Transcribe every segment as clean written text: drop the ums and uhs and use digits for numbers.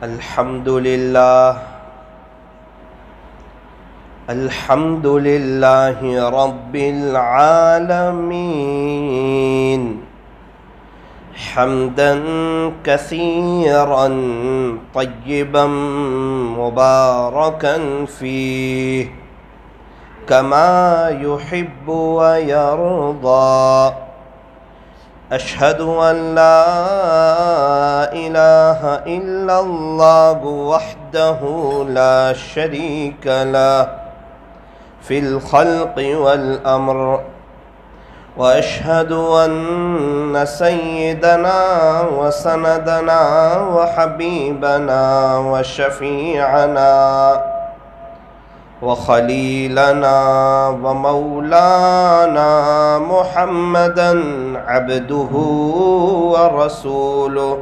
الحمد لله رب العالمين حمدا كثيرا طيبا مباركا فيه كما يحب ويرضى. أشهد أن لا إله إلا الله وحده لا شريك له في الخلق والأمر، وأشهد أن سيدنا وسندنا وحبيبنا وشفيعنا وخليلنا ومولانا محمدا عبده ورسوله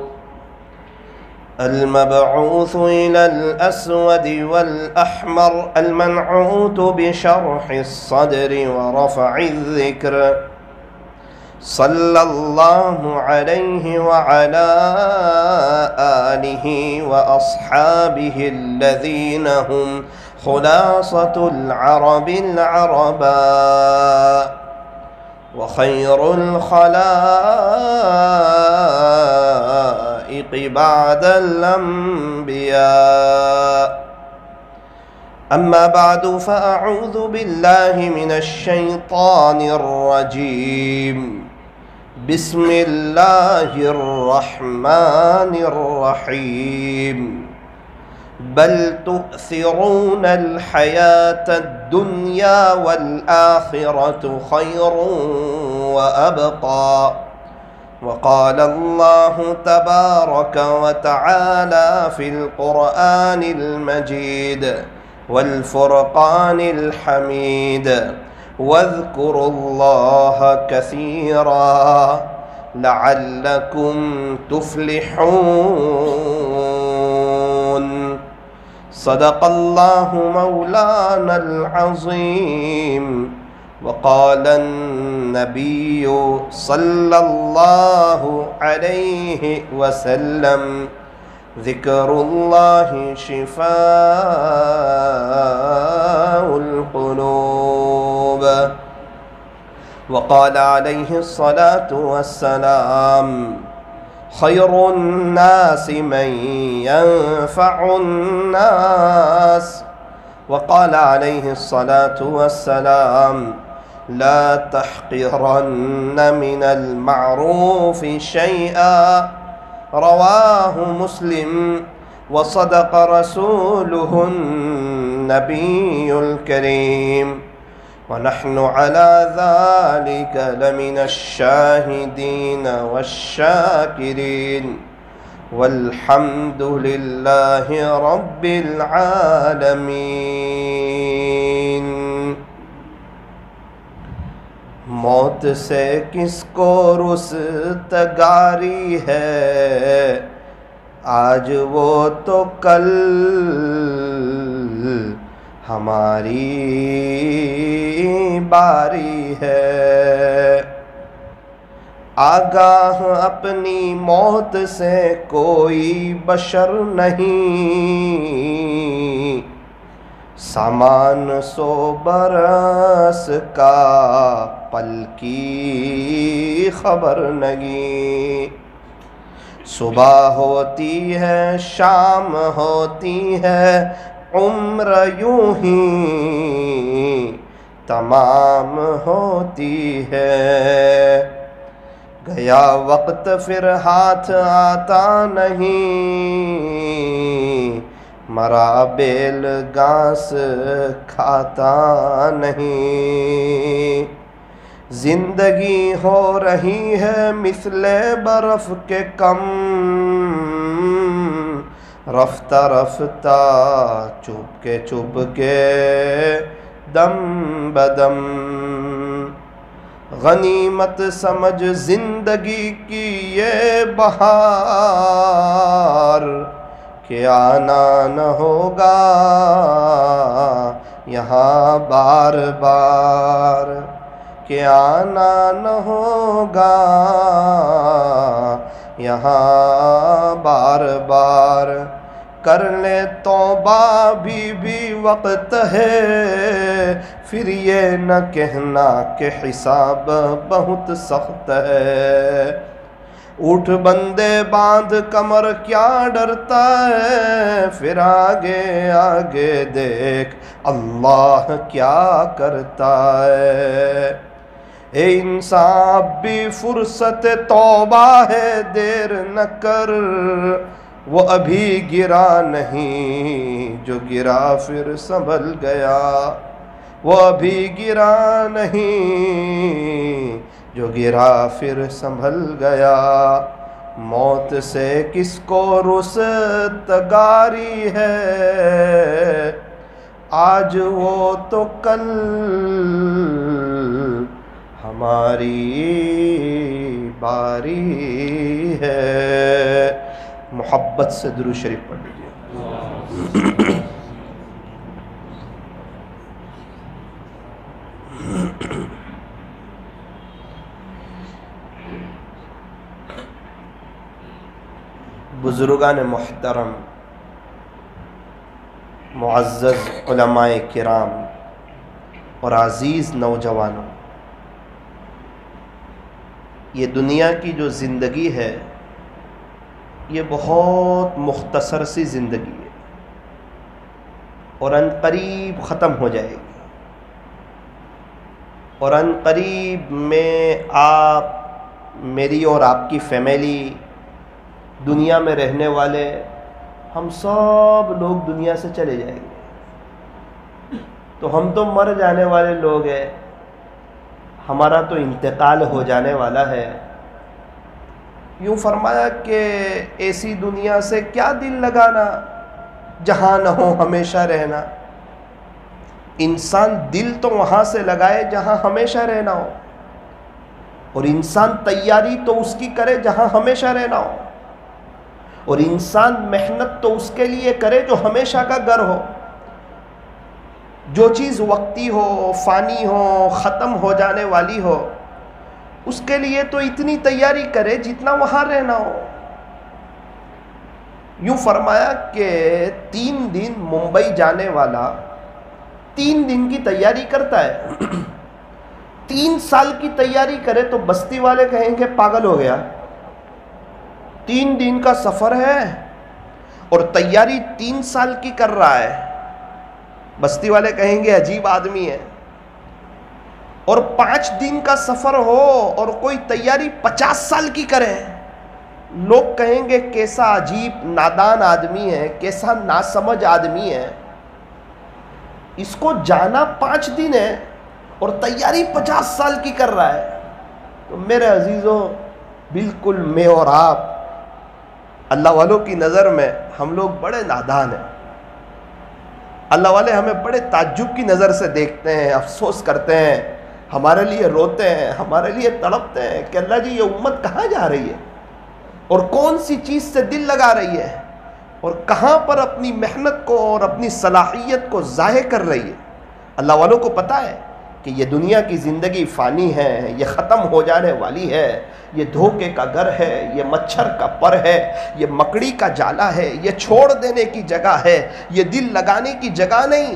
المبعوث إلى الأسود والأحمر المنعوت بشرح الصدر ورفع الذكر، صلى الله عليه وعلى آله وأصحابه الذين هم خلاصة العرب العرباء وخير الخلائق بعد الأنبياء. أما بعد، فأعوذ بالله من الشيطان الرجيم. بسم الله الرحمن الرحيم. بل تؤثرون الحياة الدنيا والآخرة خير وأبقى. وقال الله تبارك وتعالى في القرآن المجيد والفرقان الحميد: واذكروا الله كثيرا لعلكم تفلحون. صدق الله مولانا العظيم. وقال النبي صلى الله عليه وسلم: ذكر الله شفاء القلوب. وقال عليه الصلاة والسلام: خير الناس من ينفع الناس. وقال عليه الصلاة والسلام: لا تحقرن من المعروف شيئا. رواه مسلم. وصدق رسوله النبي الكريم، ونحن على ذلك لمن الشاهدين والشاكرين، والحمد لله رب العالمين. موت سے کس کو رستگاری ہے، آج وہ تو کل ہماری باری ہے۔ آگاہ اپنی موت سے کوئی بشر نہیں، سامان 100 برس کا پل کی خبر نہیں۔ صبح ہوتی ہے، شام ہوتی ہے، عمر یوں ہی تمام ہوتی ہے۔ گیا وقت پھر ہاتھ آتا نہیں، مرا بیل گھاس کھاتا نہیں۔ زندگی ہو رہی ہے مثل برف کے کم، رفتہ رفتہ چپ کے دم بدم۔ غنیمت سمجھ زندگی کی یہ بہار، کہ آنا نہ ہوگا یہاں بار بار، کہ آنا نہ ہوگا یہاں بار بار۔ کر لے توبہ بھی وقت ہے، پھر یہ نہ کہنا کہ حساب بہت سخت ہے۔ اٹھ بندے باندھ کمر کیا ڈرتا ہے، پھر آگے آگے دیکھ اللہ کیا کرتا ہے۔ اے انسان بھی فرصت توبہ ہے، دیر نہ کر، وہ ابھی گرا نہیں جو گرا پھر سنبھل گیا، وہ ابھی گرا نہیں جو گرا پھر سنبھل گیا۔ موت سے کس کو رستگاری ہے، آج وہ تو کل ہماری باری ہے۔ محبت سے درود شریف پڑھ لیجیے۔ بزرگان محترم، معزز علماء کرام اور عزیز نوجوانوں، یہ دنیا کی جو زندگی ہے یہ بہت مختصر سی زندگی ہے اور ان قریب ختم ہو جائے گی، اور ان قریب میں آپ، میری اور آپ کی فیملی، دنیا میں رہنے والے ہم سب لوگ دنیا سے چلے جائیں گے۔ تو ہم تو مر جانے والے لوگ ہیں، ہمارا تو انتقال ہو جانے والا ہے۔ یوں فرمایا کہ ایسی دنیا سے کیا دل لگانا جہاں نہ ہو ہمیشہ رہنا۔ انسان دل تو وہاں سے لگائے جہاں ہمیشہ رہنا ہو، اور انسان تیاری تو اس کی کرے جہاں ہمیشہ رہنا ہو، اور انسان محنت تو اس کے لیے کرے جو ہمیشہ کا گھر ہو۔ جو چیز وقتی ہو، فانی ہو، ختم ہو جانے والی ہو، اس کے لیے تو اتنی تیاری کرے جتنا وہاں رہنا ہو۔ یوں فرمایا کہ 3 دن ممبئی جانے والا 3 دن کی تیاری کرتا ہے، 3 سال کی تیاری کرے تو بستی والے کہیں گے پاگل ہو گیا۔ 3 دن کا سفر ہے اور تیاری 3 سال کی کر رہا ہے، بستی والے کہیں گے عجیب آدمی ہے۔ اور 5 دن کا سفر ہو اور کوئی تیاری 50 سال کی کرے، لوگ کہیں گے کیسا عجیب نادان آدمی ہے، کیسا ناسمجھ آدمی ہے، اس کو جانا 5 دن ہے اور تیاری 50 سال کی کر رہا ہے۔ تو میرے عزیزوں، بالکل میں اور آپ اللہ والوں کی نظر میں ہم لوگ بڑے نادان ہیں۔ اللہ والے ہمیں بڑے تعجب کی نظر سے دیکھتے ہیں، افسوس کرتے ہیں، ہمارے لیے روتے ہیں، ہمارے لیے تڑپتے ہیں کہ اللہ جی یہ امت کہاں جا رہی ہے، اور کون سی چیز سے دل لگا رہی ہے، اور کہاں پر اپنی محنت کو اور اپنی صلاحیت کو ظاہر کر رہی ہے۔ اللہ والوں کو پتہ ہے کہ یہ دنیا کی زندگی فانی ہے، یہ ختم ہو جانے والی ہے، یہ دھوکے کا گھر ہے، یہ مچھر کا پر ہے، یہ مکڑی کا جالا ہے، یہ چھوڑ دینے کی جگہ ہے، یہ دل لگانے کی جگہ نہیں،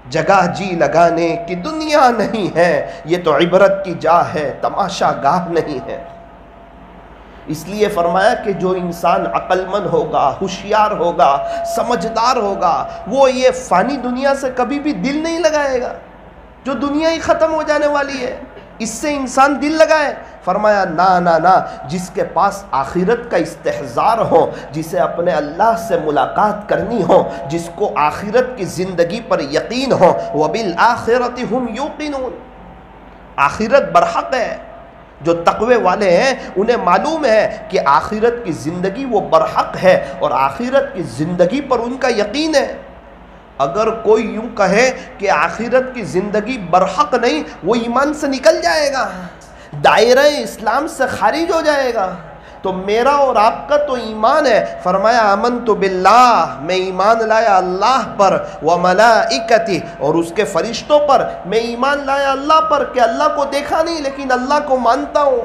جگہ جی لگانے کی دنیا نہیں ہے، یہ تو عبرت کی جا ہے، تماشا گاہ نہیں ہے۔ اس لیے فرمایا کہ جو انسان عقل مند ہوگا، ہوشیار ہوگا، سمجھدار ہوگا، وہ یہ فانی دنیا سے کبھی بھی دل نہیں لگائے گا، جو دنیا ہی ختم ہو جانے والی ہے، اس سے انسان دل لگائے۔ فرمایا نا نا نا، جس کے پاس آخرت کا استحضار ہو، جسے اپنے اللہ سے ملاقات کرنی ہو، جس کو آخرت کی زندگی پر یقین ہو، وَبِالْآخِرَةِ هُمْ يُوقِنُونَ، آخرت برحق ہے۔ جو تقوی والے ہیں انہیں معلوم ہے کہ آخرت کی زندگی وہ برحق ہے، اور آخرت کی زندگی پر ان کا یقین ہے۔ اگر کوئی یوں کہے کہ آخرت کی زندگی برحق نہیں، وہ ایمان سے نکل جائے گا، دائرہ اسلام سے خارج ہو جائے گا۔ تو میرا اور آپ کا تو ایمان ہے۔ فرمایا آمنت باللہ، میں ایمان لایا اللہ پر، وملائکتہ، اور اس کے فرشتوں پر۔ میں ایمان لایا اللہ پر کہ اللہ کو دیکھا نہیں لیکن اللہ کو مانتا ہوں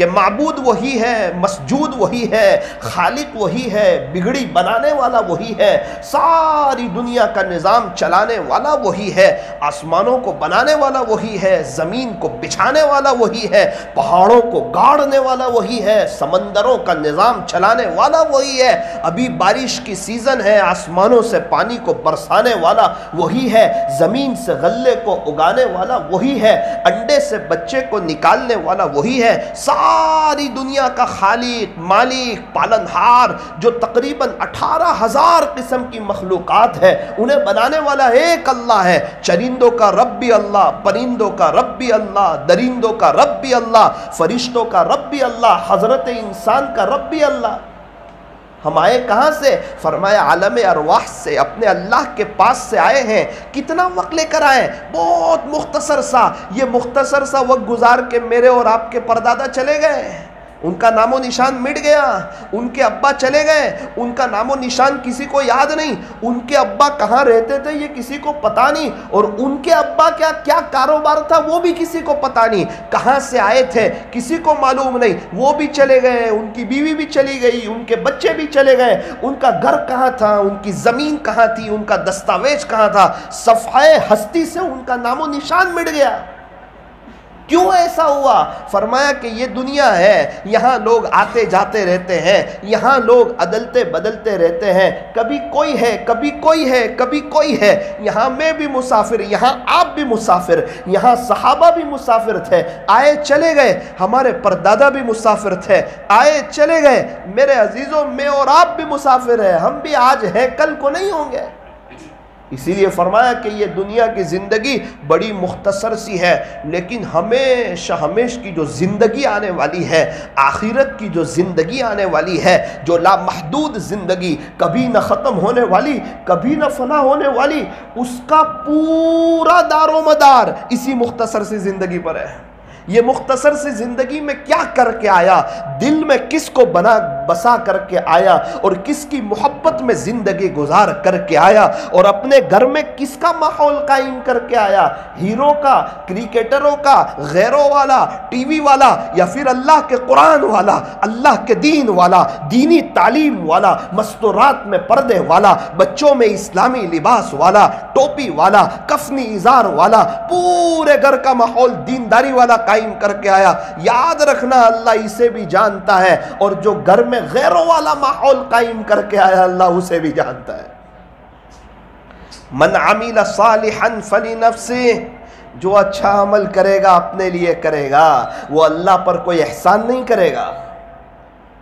کہ معبود وہی ہے، مسجود وہی ہے، خالق وہی ہے، بگڑی بنانے والا وہی ہے، ساری دنیا کا نظام چلانے والا وہی ہے، آسمانوں کو بنانے والا وہی ہے، زمین کو بچھانے والا وہی ہے، پہاڑوں کو گاڑنے والا وہی ہے، سمندروں کا نظام چلانے والا وہی ہے، ابھی بارش کی سیزن ہے، آسمانوں سے پانی کو برسانے والا وہی ہے، زمین سے غلے کو اگانے والا وہی ہے، انڈے سے بچے کو نکالنے والا وہی ہے، ساری دنیا کا خالق، مالک، پالنہار، جو تقریباً 18,000 قسم کی مخلوقات ہے انہیں بنانے والا ایک اللہ ہے۔ چرندوں کا رب بھی اللہ، پرندوں کا رب بھی اللہ، درندوں کا رب بھی اللہ، فرشتوں کا رب بھی اللہ، حضرت انسان کا رب بھی اللہ۔ ہم آئے کہاں سے؟ فرمایا عالم ارواح سے، اپنے اللہ کے پاس سے آئے ہیں۔ کتنا وقت لے کر آئے؟ بہت مختصر سا، یہ مختصر سا وقت گزار کے میرے اور آپ کے پردادا چلے گئے، ان کا نام و نشان مٹ گیا، ان کے ابا چلے گئے، ان کا نام و نشان کسی کو یاد نہیں، ان کے ابا کہاں رہتے تھے یہ کسی کو پتا نہیں، اور ان کے ابا کیا کاروبار تھا وہ بھی کسی کو پتا نہیں، کہاں سے آئے تھے کسی کو معلوم نہیں، وہ بھی چلے گئے، ان کی بیوی بھی چلی گئی، ان کے بچے بھی چلے گئے، ان کا گھر کہاں تھا، ان کی زمین کہاں تھی، ان کا دستاویز کہاں تھا، صفحہ ہستی سے ان کا نام و نشان مٹ گیا۔ کیوں ایسا ہوا؟ فرمایا کہ یہ دنیا ہے، یہاں لوگ آتے جاتے رہتے ہیں، یہاں لوگ عدلتے بدلتے رہتے ہیں، کبھی کوئی ہے، کبھی کوئی ہے، کبھی کوئی ہے، یہاں میں بھی مسافر، یہاں آپ بھی مسافر، یہاں صحابہ بھی مسافر تھے، آئے چلے گئے، ہمارے پردادا بھی مسافر تھے، آئے چلے گئے، میرے عزیزوں میں اور آپ بھی مسافر ہیں، ہم بھی آج ہیں کل کو نہیں ہوں گے۔ اسی لیے فرمایا کہ یہ دنیا کی زندگی بڑی مختصر سی ہے، لیکن ہمیشہ کی جو زندگی آنے والی ہے، آخرت کی جو زندگی آنے والی ہے، جو لامحدود زندگی، کبھی نہ ختم ہونے والی، کبھی نہ فنا ہونے والی، اس کا پورا دار و مدار اسی مختصر سی زندگی پر ہے۔ یہ مختصر سی زندگی میں کیا کر کے آیا، دل میں کس کو بسا کر کے آیا، اور کس کی محبت میں زندگی گزار کر کے آیا، اور اپنے گھر میں کس کا ماحول قائم کر کے آیا، ہیرو کا، کرکٹروں کا، غیروں والا، ٹی وی والا، یا پھر اللہ کے قرآن والا، اللہ کے دین والا، دینی تعلیم والا، مستورات میں پردے والا، بچوں میں اسلامی لباس والا، ٹوپی والا، کفنی ازار والا، پورے گھر کا ماحول دینداری والا قائم کر کے آیا۔ یاد رکھنا اللہ اسے بھی جانتا ہے، اور جو گھر میں غیروں والا ماحول قائم کر کے آیا اللہ اسے بھی جانتا ہے۔ من عمل صالحا فلنفسه، جو اچھا عمل کرے گا اپنے لیے کرے گا، وہ اللہ پر کوئی احسان نہیں کرے گا۔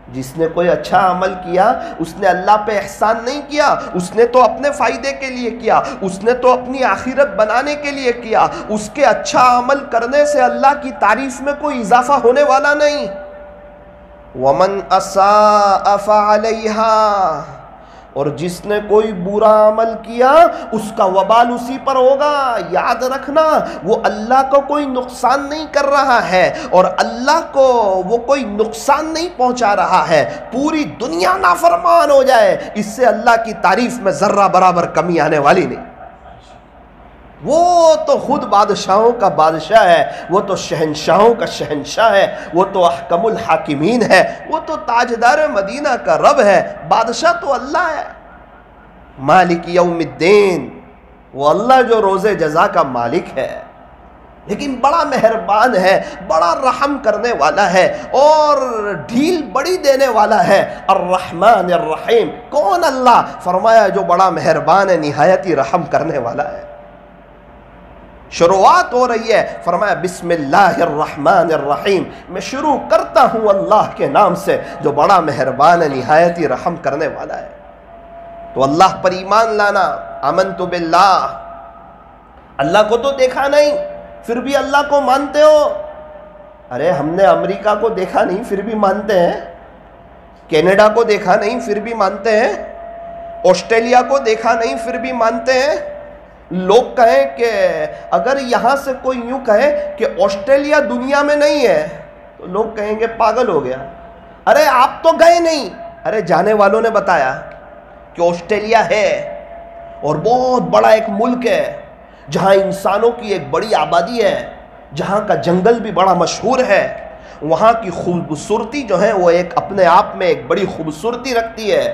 جس نے کوئی اچھا عمل کیا اس نے اللہ پہ احسان نہیں کیا، اس نے تو اپنے فائدے کے لیے کیا، اس نے تو اپنی آخرت بنانے کے لیے کیا، اس کے اچھا عمل کرنے سے اللہ کی تعریف میں کوئی اضافہ ہونے والا نہیں۔ وَمَنْ أَسَاءَ فَعَلَيْهَا، اور جس نے کوئی برا عمل کیا اس کا وبال اسی پر ہوگا۔ یاد رکھنا وہ اللہ کو کوئی نقصان نہیں کر رہا ہے، اور اللہ کو وہ کوئی نقصان نہیں پہنچا رہا ہے، پوری دنیا نافرمان ہو جائے اس سے اللہ کی تعریف میں ذرہ برابر کمی آنے والی نہیں۔ وہ تو خود بادشاہوں کا بادشاہ ہے، وہ تو شہنشاہوں کا شہنشاہ ہے، وہ تو احکم الحاکمین ہے، وہ تو تاجدار مدینہ کا رب ہے۔ بادشاہ تو اللہ ہے، مالک یوم الدین، وہ اللہ جو روز جزا کا مالک ہے، لیکن بڑا مہربان ہے، بڑا رحم کرنے والا ہے، اور ڈھیل بڑی دینے والا ہے۔ الرحمن الرحیم، کون اللہ؟ فرمایا جو بڑا مہربان ہے، نہایت ہی رحم کرنے والا ہے۔ شروعات ہو رہی ہے، فرمایا بسم اللہ الرحمن الرحیم، میں شروع کرتا ہوں اللہ کے نام سے جو بڑا مہربان ہے، نہایت ہی رحم کرنے والا ہے۔ تو اللہ پر ایمان لانا، آمنت باللہ، اللہ کو تو دیکھا نہیں پھر بھی اللہ کو مانتے ہو؟ ارے ہم نے امریکہ کو دیکھا نہیں پھر بھی مانتے ہیں، کینیڈا کو دیکھا نہیں پھر بھی مانتے ہیں، آسٹریلیا کو دیکھا نہیں پھر بھی مانتے ہیں۔ لوگ کہیں کہ اگر یہاں سے کوئی یوں کہے کہ آسٹریلیا دنیا میں نہیں ہے تو لوگ کہیں گے پاگل ہو گیا۔ ارے آپ تو گئے نہیں، ارے جانے والوں نے بتایا کہ آسٹریلیا ہے، اور بہت بڑا ایک ملک ہے جہاں انسانوں کی ایک بڑی آبادی ہے، جہاں کا جنگل بھی بڑا مشہور ہے، وہاں کی خوبصورتی جو ہے وہ ایک اپنے آپ میں ایک بڑی خوبصورتی رکھتی ہے.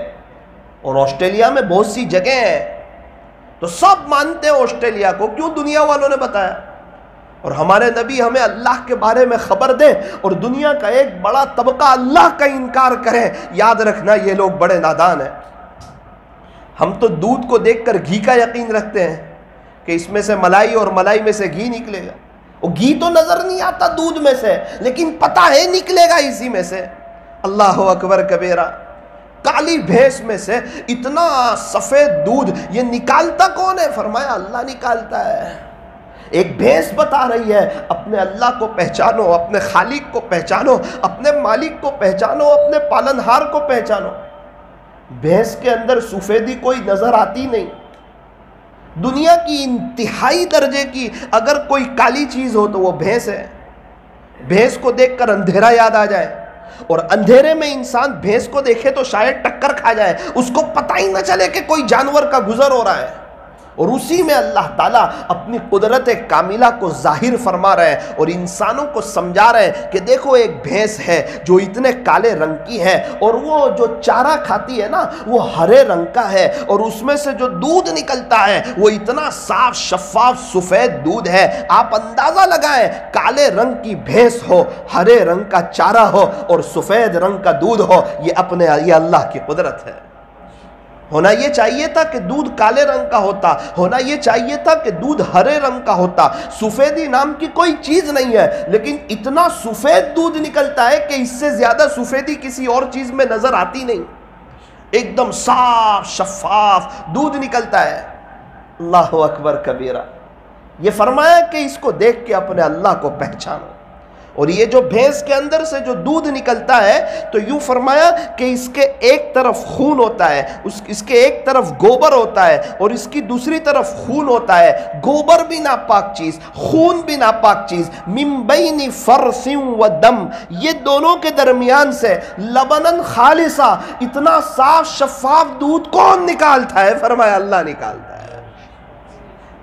اور آسٹریلیا میں بہت سی جگہیں ہیں تو سب مانتے ہیں آسٹریلیا کو، کیوں؟ دنیا والوں نے بتایا. اور ہمارے نبی ہمیں اللہ کے بارے میں خبر دیں اور دنیا کا ایک بڑا طبقہ اللہ کا انکار کرے، یاد رکھنا یہ لوگ بڑے نادان ہیں. ہم تو دودھ کو دیکھ کر گھی کا یقین رکھتے ہیں کہ اس میں سے ملائی اور ملائی میں سے گھی نکلے گا. وہ گھی تو نظر نہیں آتا دودھ میں سے، لیکن پتہ ہے نکلے گا اسی میں سے. اللہ اکبر کبیرہ. کالی بھینس میں سے اتنا سفید دودھ یہ نکالتا کون ہے؟ فرمایا اللہ نکالتا ہے. ایک بھینس بتا رہی ہے اپنے اللہ کو پہچانو، اپنے خالق کو پہچانو، اپنے مالک کو پہچانو، اپنے پالنہار کو پہچانو. بھینس کے اندر سفیدی کوئی نظر آتی نہیں. دنیا کی انتہائی درجے کی اگر کوئی کالی چیز ہو تو وہ بھینس ہے. بھینس کو دیکھ کر اندھیرا یاد آ جائے، اور اندھیرے میں انسان بھینس کو دیکھے تو شاید ٹکر کھا جائے، اس کو پتہ ہی نہ چلے کہ کوئی جانور کا گزر ہو رہا ہے. اور اسی میں اللہ تعالیٰ اپنی قدرت کاملہ کو ظاہر فرما رہے ہیں اور انسانوں کو سمجھا رہے ہیں کہ دیکھو ایک بھینس ہے جو اتنے کالے رنگ کی ہے، اور وہ جو چارہ کھاتی ہے نا وہ ہرے رنگ کا ہے، اور اس میں سے جو دودھ نکلتا ہے وہ اتنا صاف شفاف سفید دودھ ہے. آپ اندازہ لگائیں، کالے رنگ کی بھینس ہو، ہرے رنگ کا چارہ ہو اور سفید رنگ کا دودھ ہو، یہ اللہ کی قدرت ہے. ہونا یہ چاہیے تھا کہ دودھ کالے رنگ کا ہوتا، ہونا یہ چاہیے تھا کہ دودھ ہرے رنگ کا ہوتا. سفیدی نام کی کوئی چیز نہیں ہے، لیکن اتنا سفید دودھ نکلتا ہے کہ اس سے زیادہ سفیدی کسی اور چیز میں نظر آتی نہیں. ایک دم صاف شفاف دودھ نکلتا ہے. اللہ اکبر کبیرہ. یہ فرمایا کہ اس کو دیکھ کے اپنے اللہ کو پہچانو. اور یہ جو بھینس کے اندر سے جو دودھ نکلتا ہے تو یوں فرمایا کہ اس کے ایک طرف خون ہوتا ہے، اس کے ایک طرف گوبر ہوتا ہے اور اس کی دوسری طرف خون ہوتا ہے. گوبر بھی ناپاک چیز، خون بھی ناپاک چیز. من بین فرث و دم، یہ دونوں کے درمیان سے لبنن خالصہ، اتنا صاف شفاف دودھ کون نکالتا ہے؟ فرمایا اللہ نکالتا ہے.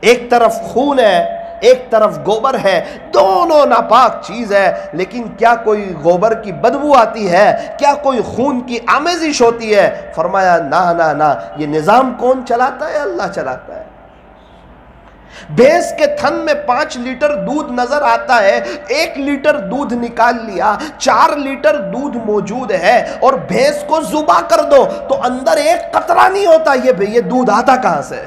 ایک طرف خون ہے، ایک طرف گوبر ہے، دونوں ناپاک چیز ہے، لیکن کیا کوئی گوبر کی بدبو آتی ہے؟ کیا کوئی خون کی آمیزش ہوتی ہے؟ فرمایا نہ نہ نہ. یہ نظام کون چلاتا ہے؟ اللہ چلاتا ہے. بھینس کے تھن میں 5 لیٹر دودھ نظر آتا ہے، 1 لیٹر دودھ نکال لیا، 4 لیٹر دودھ موجود ہے، اور بھینس کو ذبح کر دو تو اندر ایک قطرہ نہیں ہوتا. یہ دودھ آتا کہاں سے؟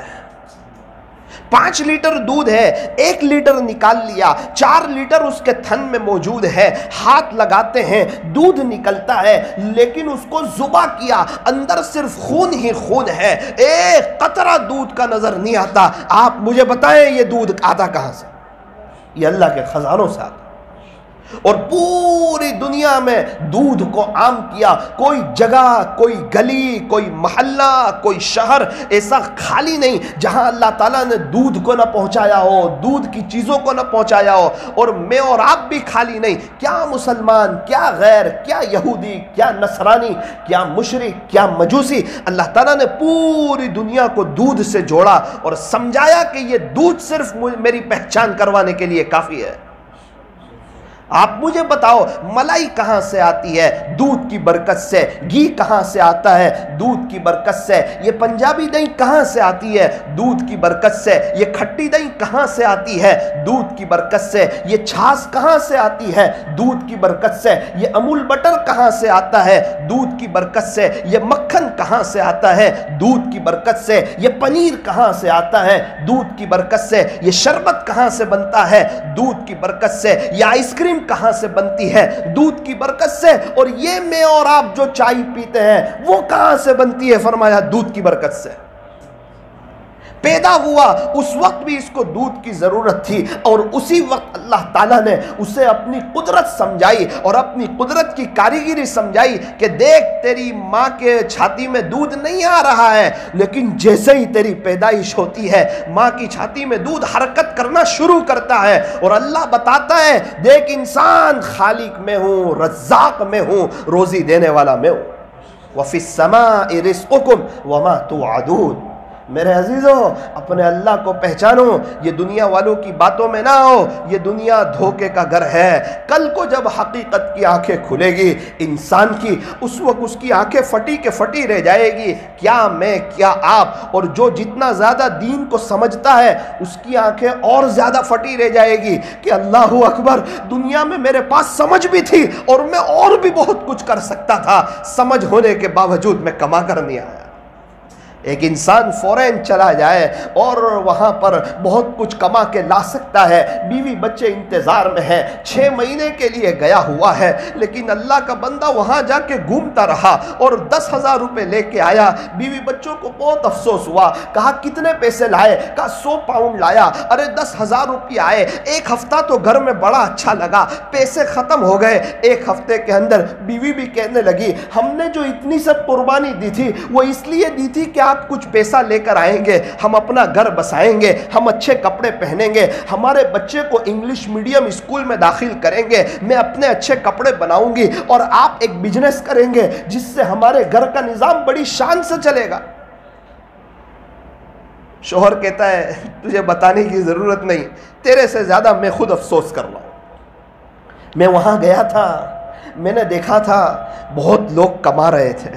5 لیٹر دودھ ہے، 1 لیٹر نکال لیا، 4 لیٹر اس کے تھن میں موجود ہے، ہاتھ لگاتے ہیں دودھ نکلتا ہے، لیکن اس کو ذبح کیا، اندر صرف خون ہی خون ہے، ایک قطرہ دودھ کا نظر نہیں آتا. آپ مجھے بتائیں یہ دودھ آتا کہاں سے؟ یہ اللہ کے خزانوں سے آتا. اور پوری دنیا میں دودھ کو عام کیا. کوئی جگہ، کوئی گلی، کوئی محلہ، کوئی شہر ایسا خالی نہیں جہاں اللہ تعالیٰ نے دودھ کو نہ پہنچایا ہو، دودھ کی چیزوں کو نہ پہنچایا ہو. اور میں اور آپ بھی خالی نہیں. کیا مسلمان، کیا غیر، کیا یہودی، کیا نصرانی، کیا مشرک، کیا مجوسی، اللہ تعالیٰ نے پوری دنیا کو دودھ سے جوڑا اور سمجھایا کہ یہ دودھ صرف میری پہچان کروانے کے لیے کافی ہے. آپ مجھے بتاؤ ملائی کہاں سے آتی ہے؟ دودھ کی برکت سے. گھی کہاں سے آتا ہے؟ دودھ کی برکت سے. یہ پنجابی دہی کہاں سے آتی ہے؟ دودھ کی برکت سے. یہ کھٹی دہی کہاں سے آتی ہے؟ دودھ کی برکت سے. یہ چھاس کہاں سے آتی ہے؟ دودھ کی برکت سے. یہ امول بٹر کہاں سے آتا ہے؟ دودھ کی برکت سے. یہ مکھن کہاں سے آتا ہے؟ دودھ کی برکت سے. یہ پنیر کہاں سے آتا ہے؟ دودھ کی برکت سے. یہ شربت کہاں سے بنتا ہے؟ دودھ کی برکت سے. یہ آئس کریم کہاں سے بنتی ہے؟ دودھ کی برکت سے. اور یہ میں اور آپ جو چائے پیتے ہیں وہ کہاں سے بنتی ہے؟ فرمایا دودھ کی برکت سے. پیدا ہوا اس وقت بھی اس کو دودھ کی ضرورت تھی، اور اسی وقت اللہ تعالیٰ نے اسے اپنی قدرت سمجھائی اور اپنی قدرت کی کاریگری سمجھائی کہ دیکھ تیری ماں کے چھاتی میں دودھ نہیں آ رہا ہے، لیکن جیسے ہی تیری پیدائش ہوتی ہے ماں کی چھاتی میں دودھ حرکت کرنا شروع کرتا ہے. اور اللہ بتاتا ہے دیکھ انسان، خالق میں ہوں، رزاق میں ہوں، روزی دینے والا میں ہوں. وَفِي السَّمَاءِ رِزْقُكُمْ وَمَا تُوعَدُونَ. میرے عزیزوں اپنے اللہ کو پہچانو، یہ دنیا والوں کی باتوں میں نہ آؤ، یہ دنیا دھوکے کا گھر ہے۔ کل کو جب حقیقت کی آنکھیں کھلے گی انسان کی، اس وقت اس کی آنکھیں پھٹی کے پھٹی رہ جائے گی، کیا میں کیا آپ، اور جو جتنا زیادہ دین کو سمجھتا ہے اس کی آنکھیں اور زیادہ پھٹی رہ جائے گی کہ اللہ اکبر، دنیا میں میرے پاس سمجھ بھی تھی اور میں اور بھی بہت کچھ کر سکتا تھا، سمجھ ہونے کے باوجود میں کما کر نہیں آیا۔ ایک انسان فورین چلا جائے اور وہاں پر بہت کچھ کما کے لا سکتا ہے، بیوی بچے انتظار میں ہیں، 6 مہینے کے لیے گیا ہوا ہے، لیکن اللہ کا بندہ وہاں جا کے گھومتا رہا اور 10,000 روپے لے کے آیا۔ بیوی بچوں کو بہت افسوس ہوا، کہا کتنے پیسے لائے؟ کہا 100 پاؤنڈ لایا۔ ارے 10,000 روپے آئے، ایک ہفتہ تو گھر میں بڑا اچھا لگا، پیسے ختم ہو گئے۔ ایک ہفتے کے اندر بیوی بھی کہنے لگی ہم نے جو اتنی سب قربانی دی تھی وہ اس لیے دی تھی کہ آپ کچھ پیسہ لے کر آئیں گے، ہم اپنا گھر بسائیں گے، ہم اچھے کپڑے پہنیں گے، ہمارے بچے کو انگلش میڈیم اسکول میں داخل کریں گے، میں اپنے اچھے کپڑے بناؤں گی اور آپ ایک بزنس کریں گے جس سے ہمارے گھر کا نظام بڑی شان سے چلے گا۔ شوہر کہتا ہے تجھے بتانے کی ضرورت نہیں، تیرے سے زیادہ میں خود افسوس کر رہا ہوں۔ میں وہاں گیا تھا، میں نے دیکھا تھا بہت لوگ کما رہے تھے،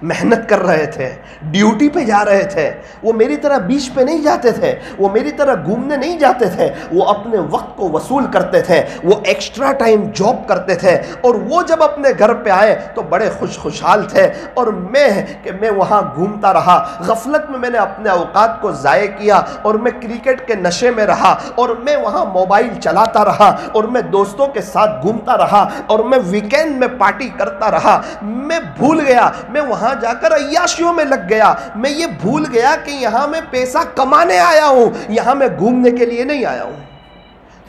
محنت کر رہے تھے، ڈیوٹی پہ جا رہے تھے، وہ میری طرح بیچ پہ نہیں جاتے تھے، وہ میری طرح گھومنے نہیں جاتے تھے، وہ اپنے وقت کو وصول کرتے تھے، وہ ایکسٹرا ٹائم جاب کرتے تھے، اور وہ جب اپنے گھر پہ آئے تو بڑے خوشحال تھے، اور میں وہاں گھومتا رہا، غفلت میں نے اپنے اوقات کو ضائع کیا، اور میں کرکٹ کے نشے میں رہا، اور میں وہاں موبائل چلاتا رہا، اور میں دوستوں کے ساتھ گھومتا رہا، اور میں ویکینڈ میں پارٹی کرتا رہا۔ میں بھول گیا، میں وہاں جا کر عیاشیوں میں لگ گیا، میں یہ بھول گیا کہ یہاں میں پیسہ کمانے آیا ہوں، یہاں میں گھومنے کے لیے نہیں آیا ہوں۔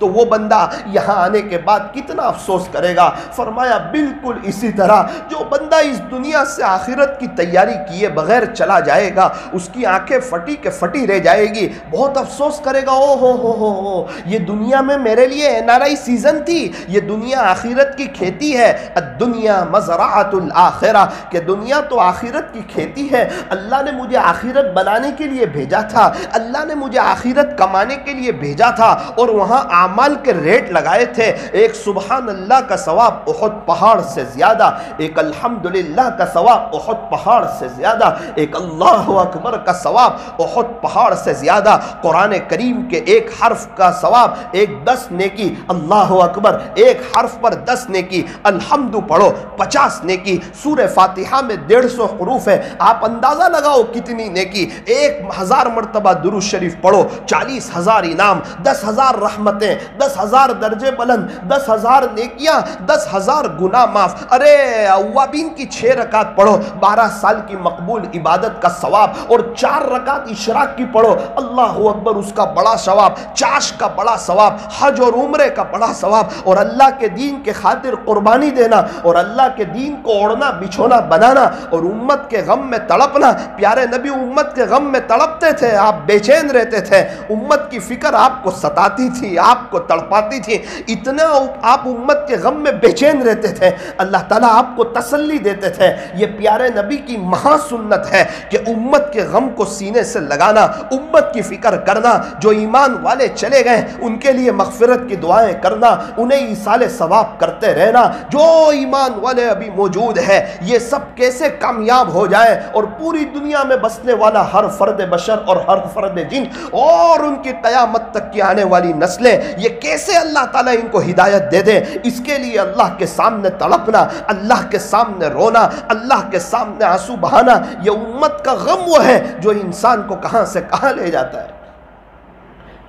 تو وہ بندہ یہاں آنے کے بعد کتنا افسوس کرے گا۔ فرمایا بالکل اسی طرح جو بندہ اس دنیا سے آخرت کی تیاری کیے بغیر چلا جائے گا، اس کی آنکھیں پھٹی کے پھٹی رہ جائے گی، بہت افسوس کرے گا، او ہو یہ دنیا میں میرے لیے NRI سیزن تھی، یہ دنیا آخرت کی کھیتی ہے، الدنیا مزرعۃ الآخرہ، کہ دنیا تو آخرت کی کھیتی ہے، اللہ نے مجھے آخرت بنانے کے لیے بھیجا تھا، اللہ نے مجھے آخرت کمانے کے لیے بھیجا تھا، اور وہاں اعمال کے ریٹ لگائے تھے، ایک سبحان اللہ کا ثواب احد پہاڑ سے زیادہ، ایک الحمدللہ کا ثواب احد پہاڑ سے زیادہ، ایک اللہ اکبر کا ثواب احد پہاڑ سے زیادہ، قرآن کریم کے ایک حرف کا ثواب ایک 10 نیکی، اللہ اکبر ایک حرف پر 10 نیکی، الحمد پڑھو 50 نیکی، سورہ فاتحہ میں 150 حروف ہے، آپ اندازہ لگاؤ کتنی نیکی، 1000 مرتبہ درود شریف پڑھو 40,000 انعام، 10,000 رحمتیں، 10,000 درجے بلند، 10,000 نیکیاں، 10,000 گناہ معاف۔ ارے اوابین کی 6 رکعت پڑھو، 12 سال کی مقبول عبادت کا ثواب، اور 4 رکعت اشراق کی پڑھو، اللہ اکبر اس کا بڑا ثواب، چاش کا بڑا ثواب، حج اور عمرے کا بڑا ثواب، اور اللہ کے دین کے خاطر قربانی دینا، اور اللہ کے دین کو اوڑھنا بچھونا بنانا، اور امت کے غم میں تڑپنا۔ پیارے نبی امت کے غم میں تڑپتے تھے، آپ بے چین رہتے تھے، امت کی فکر آپ کو ستاتی تھی، آپ کو تڑپاتی تھی، اتنا آپ امت کے غم میں بے چین رہتے تھے، اللہ تعالیٰ آپ کو تسلی دیتے تھے۔ یہ پیارے نبی کی مہا سنت ہے کہ امت کے غم کو سینے سے لگانا، امت کی فکر کرنا، جو ایمان والے چلے گئے ان کے لیے مغفرت کی دعائیں کرنا، انہیں ایصال ثواب کرتے رہنا، جو ایمان والے ابھی موجود ہے یہ سب کیسے کامیاب ہو جائے، اور پوری دنیا میں بسنے والا ہر فرد بشر اور ہر فرد جن اور ان کی قیامت تک کی آنے والی نسلیں، یہ کیسے اللہ تعالیٰ ان کو ہدایت دے دے، اس کے لیے اللہ کے سامنے تڑپنا، اللہ کے سامنے رونا، اللہ کے سامنے آنسو بہانا، یہ امت کا غم وہ ہے جو انسان کو کہاں سے کہاں لے جاتا ہے۔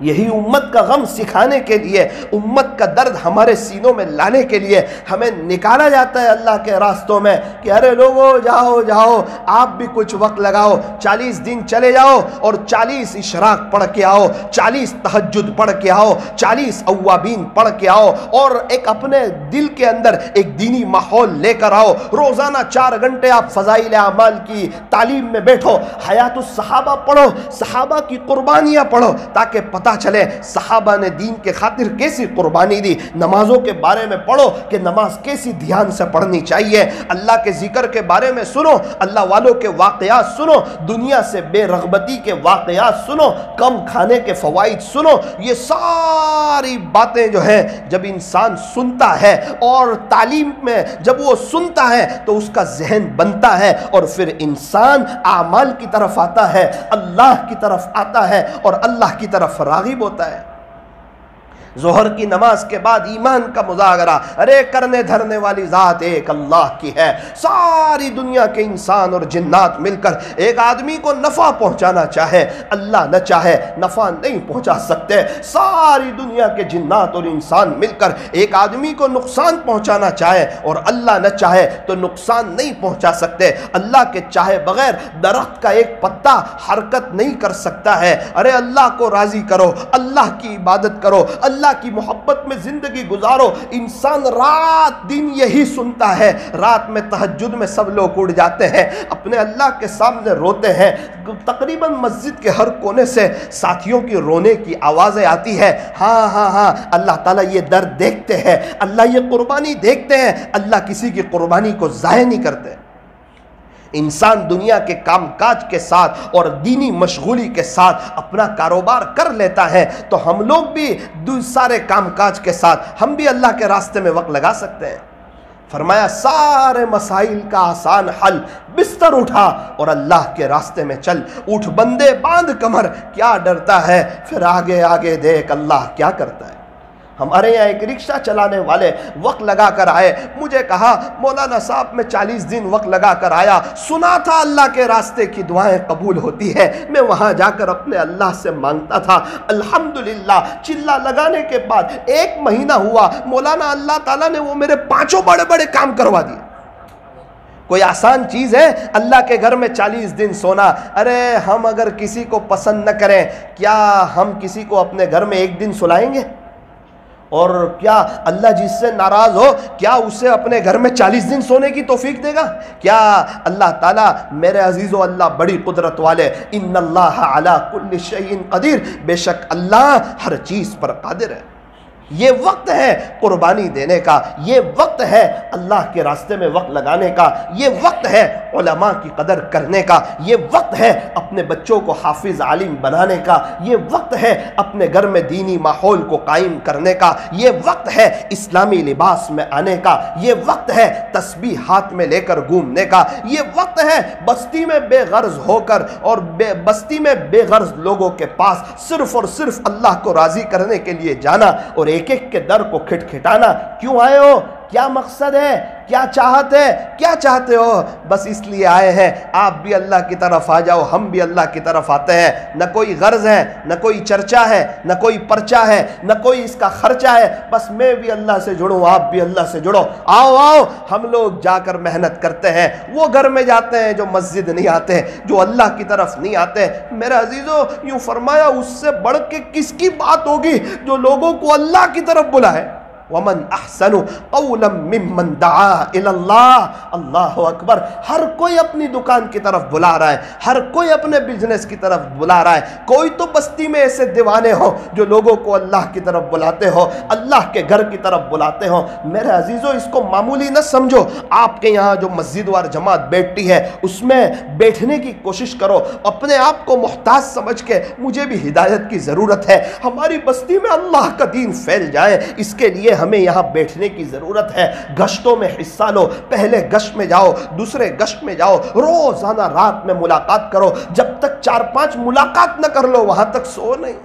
یہی امت کا غم سکھانے کے لیے، امت کا درد ہمارے سینوں میں لانے کے لیے ہمیں نکالا جاتا ہے اللہ کے راستوں میں کہ ارے لوگو جاؤ جاؤ، آپ بھی کچھ وقت لگاؤ، 40 دن چلے جاؤ اور 40 اشراق پڑھ کے آؤ، 40 تہجد پڑھ کے آؤ، 40 اوابین پڑھ کے آؤ، اور ایک اپنے دل کے اندر ایک دینی ماحول لے کر آؤ۔ روزانہ 4 گھنٹے آپ فضائل اعمال کی تعلیم میں بیٹھو، حیات الصحابہ پڑھو، صحابہ کی قربانیاں پڑھو، تاکہ پتہ پتہ چلے صحابہ نے دین کے خاطر کیسی قربانی دی. نمازوں کے بارے میں پڑھو کہ نماز کیسی دھیان سے پڑھنی چاہیے. اللہ کے ذکر کے بارے میں سنو, اللہ والوں کے واقعات سنو, دنیا سے بے رغبتی کے واقعات سنو, کم کھانے کے فوائد سنو. یہ ساری باتیں جو ہیں جب انسان سنتا ہے اور تعلیم میں جب وہ سنتا ہے تو اس کا ذہن بنتا ہے, اور پھر انسان اعمال کی طرف آتا ہے, اللہ کی طرف آتا ہے اور اللہ کی طرف راغب ہوتا ہے. ظہر کی نماز کے بعد ایمان کا مذاکرہ. ارے کرنے دھرنے والی ذات ایک اللہ کی ہے. ساری دنیا کے انسان اور جنات مل کر ایک آدمی کو نفع پہنچانا چاہے, اللہ نہ چاہے نفع نہیں پہنچا سکتے. ساری دنیا کے جنات اور انسان مل کر ایک آدمی کو نقصان پہنچانا چاہے اور اللہ نہ چاہے تو نقصان نہیں پہنچا سکتے. اللہ کے چاہے بغیر درخت کا ایک پتا حرکت نہیں کر سکتا ہے. ارے اللہ کو راضی کرو, اللہ کی عبادت کرو, اللہ کی محبت میں زندگی گزارو. انسان رات دن یہی سنتا ہے. رات میں تہجد میں سب لوگ اٹھ جاتے ہیں, اپنے اللہ کے سامنے روتے ہیں. تقریباً مسجد کے ہر کونے سے ساتھیوں کی رونے کی آوازیں آتی ہے. ہاں ہاں ہاں, اللہ تعالیٰ یہ درد دیکھتے ہیں, اللہ یہ قربانی دیکھتے ہیں. اللہ کسی کی قربانی کو ضائع نہیں کرتے. انسان دنیا کے کام کاج کے ساتھ اور دینی مشغولی کے ساتھ اپنا کاروبار کر لیتا ہے, تو ہم لوگ بھی سارے کام کاج کے ساتھ ہم بھی اللہ کے راستے میں وقت لگا سکتے ہیں. فرمایا سارے مسائل کا آسان حل, بستر اٹھا اور اللہ کے راستے میں چل. اٹھ بندے باندھ کمر, کیا ڈرتا ہے, پھر آگے آگے دیکھ اللہ کیا کرتا ہے. ہمارے یہاں ایک رکشہ چلانے والے وقت لگا کر آئے, مجھے کہا مولانا صاحب میں 40 دن وقت لگا کر آیا, سنا تھا اللہ کے راستے کی دعائیں قبول ہوتی ہے, میں وہاں جا کر اپنے اللہ سے مانگتا تھا. الحمدللہ چلا لگانے کے بعد 1 مہینہ ہوا, مولانا اللہ تعالیٰ نے وہ میرے 5 بڑے بڑے کام کروا دیے. کوئی آسان چیز ہے اللہ کے گھر میں 40 دن سونا. ارے ہم اگر کسی کو پسند نہ کریں, کیا ہم کسی کو اپنے گھر میں 1 دن سلائیں گے؟ اور کیا اللہ جس سے ناراض ہو کیا اسے اپنے گھر میں 40 دن سونے کی توفیق دے گا؟ کیا اللہ تعالیٰ, میرے عزیزو اللہ بڑی قدرت والے, ان اللہ علی کل شیء قدیر, بے شک اللہ ہر چیز پر قادر ہے. یہ وقت ہے قربانی دینے کا, یہ وقت ہے اللہ کے راستے میں وقت لگانے کا, یہ وقت ہے علماء کی قدر کرنے کا, یہ وقت ہے اپنے بچوں کو حافظ عالم بنانے کا, یہ وقت ہے اپنے گھر میں دینی ماحول کو قائم کرنے کا, یہ وقت ہے اسلامی لباس میں آنے کا, یہ وقت ہے تسبیح ہاتھ میں لے کر گھومنے کا, یہ وقت ہے بستی میں بے غرض ہو کر اور بستی میں بے غرض لوگوں کے پاس صرف اور صرف اللہ کو راضی کرنے کے لیے جانا اور ایک ایک کے در کو کھٹکھٹانا. کیوں آئے ہو, کیا مقصد ہے, کیا چاہت ہے, کیا چاہتے ہو؟ بس اس لیے آئے ہیں آپ بھی اللہ کی طرف آ جاؤ, ہم بھی اللہ کی طرف آتے ہیں. نہ کوئی غرض ہے, نہ کوئی چرچا ہے, نہ کوئی پرچہ ہے, نہ کوئی اس کا خرچہ ہے, بس میں بھی اللہ سے جڑوں, آپ بھی اللہ سے جڑو. آؤ آؤ, ہم لوگ جا کر محنت کرتے ہیں. وہ گھر میں جاتے ہیں جو مسجد نہیں آتے, جو اللہ کی طرف نہیں آتے. میرے عزیزو یوں فرمایا اس سے بڑھ کے کس کی بات ہوگی جو لوگوں کو اللہ کی طرف بلائے. وَمَنْ أَحْسَنُ قَوْلًا مِّمَّنْ دَعَا إِلَى اللَّهِ. اللہ اکبر. ہر کوئی اپنی دکان کی طرف بلا رہا ہے, ہر کوئی اپنے بزنس کی طرف بلا رہا ہے. کوئی تو بستی میں ایسے دیوانے ہو جو لوگوں کو اللہ کی طرف بلاتے ہو, اللہ کے گھر کی طرف بلاتے ہو. میرے عزیزو اس کو معمولی نہ سمجھو. آپ کے یہاں جو مسجد وار جماعت بیٹھتی ہے اس میں بیٹھنے کی کوشش کرو. اپنے آپ کو محتاج سمجھ کے مجھے بھی ہدایت کی ضرورت ہے, ہماری بستی میں اللہ کا دین پھیل جائے, اس کے لیے ہمیں یہاں بیٹھنے کی ضرورت ہے. گشتوں میں حصہ لو, پہلے گشت میں جاؤ, دوسرے گشت میں جاؤ, روزانہ رات میں ملاقات کرو. جب تک 4-5 ملاقات نہ کر لو وہاں تک سو نہیں.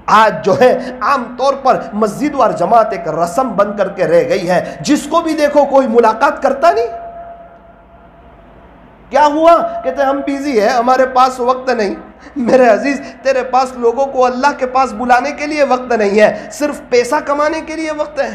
آج جو ہے عام طور پر مسجد وار جماعت ایک رسم بن کر کے رہ گئی ہے, جس کو بھی دیکھو کوئی ملاقات کرتا نہیں. کیا ہوا؟ کہتے ہیں ہم بیزی ہیں, ہمارے پاس وقت نہیں. میرے عزیز تیرے پاس لوگوں کو اللہ کے پاس بلانے کے لیے وقت نہیں ہے, صرف پیسہ کمانے کے لیے وقت ہے,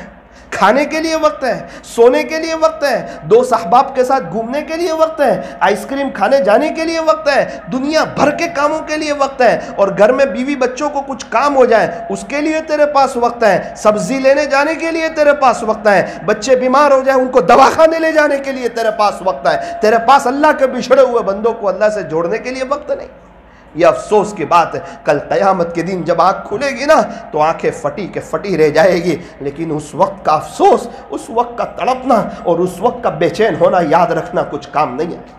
کھانے کے لیے وقت ہے, سونے کے لیے وقت ہے, دوست احباب کے ساتھ گھومنے کے لیے وقت ہے, آئس کریم کھانے جانے کے لیے وقت ہے, دنیا بھر کے کاموں کے لیے وقت ہے. اور گھر میں بیوی بچوں کو کچھ کام ہو جائے اس کے لیے تیرے پاس وقت ہے, سبزی لینے جانے کے لیے تیرے پاس وقت ہے, بچے بیمار ہو جائیں ان کو دواخانے لے جانے کے لیے تیرے پاس وقت ہے. تیرے پاس اللہ کے بچھڑے ہوئے بندوں کو اللہ سے جوڑنے کے لیے وقت نہیں. یہ افسوس کی بات ہے، کل قیامت کے دن جب آنکھ کھلے گی نا تو آنکھیں پھٹی کے پھٹی رہ جائے گی، لیکن اس وقت کا افسوس، اس وقت کا تڑپنا اور اس وقت کا بے چین ہونا یاد رکھنا کچھ کام نہیں ہے۔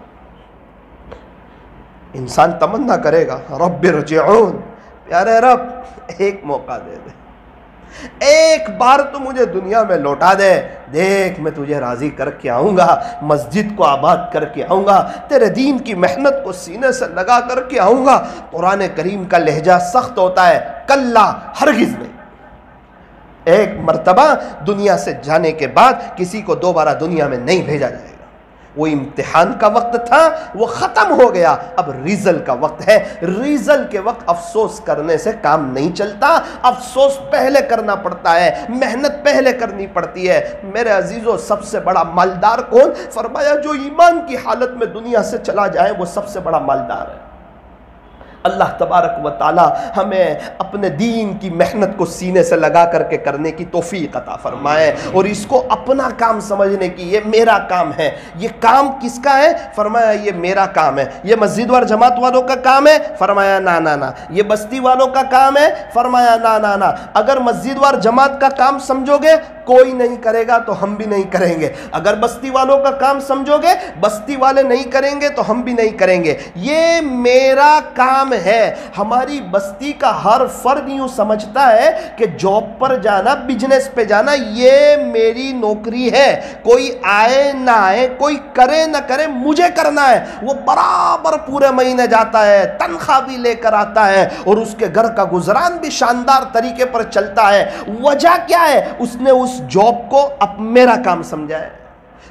انسان تمنا کرے گا رب ارجعون، پیارے رب ایک موقع دے دے، ایک بار تو مجھے دنیا میں لوٹا دے، دیکھ میں تجھے راضی کر کے آؤں گا، مسجد کو آباد کر کے آؤں گا، تیرے دین کی محنت کو سینے سے لگا کر کے آؤں گا۔ قرآن کریم کا لہجہ سخت ہوتا ہے، کلا ہرگز نہیں۔ ایک مرتبہ دنیا سے جانے کے بعد کسی کو دوبارہ دنیا میں نہیں بھیجا جائے گا۔ وہ امتحان کا وقت تھا، وہ ختم ہو گیا، اب ریزل کا وقت ہے۔ ریزل کے وقت افسوس کرنے سے کام نہیں چلتا، افسوس پہلے کرنا پڑتا ہے، محنت پہلے کرنی پڑتی ہے۔ میرے عزیزو، سب سے بڑا مالدار کون؟ فرمایا جو ایمان کی حالت میں دنیا سے چلا جائے وہ سب سے بڑا مالدار ہے۔ اللہ تبارک و تعالی ہمیں اپنے دین کی محنت کو سینے سے لگا کر کے کرنے کی توفیق عطا فرمائے، اور اس کو اپنا کام سمجھنے کی، یہ میرا کام ہے۔ یہ کام کس کا ہے؟ فرمایا یہ میرا کام ہے۔ یہ مسجد وار جماعت والوں کا کام ہے؟ فرمایا نا نا نا۔ یہ بستی والوں کا کام ہے؟ فرمایا نا نا نا۔ اگر مسجد وار جماعت کا کام سمجھو گے کوئی نہیں کرے گا تو ہم بھی نہیں کریں گے، اگر بستی والوں کا کام سمجھو گے بستی والے نہیں کریں گے تو ہم بھی نہیں کریں گے۔ یہ میرا کام ہے۔ ہماری بستی کا ہر فرد یوں سمجھتا ہے کہ جاب پر جانا، بزنس پہ جانا یہ میری نوکری ہے، کوئی آئے نہ آئے، کوئی کرے نہ کرے، مجھے کرنا ہے۔ وہ برابر پورے مہینے جاتا ہے، تنخواہ بھی لے کر آتا ہے، اور اس کے گھر کا گزران بھی شاندار طریقے پر چلتا ہے۔ وجہ کیا ہے؟ اس نے اس جاب کو اب میرا کام سمجھا ہے۔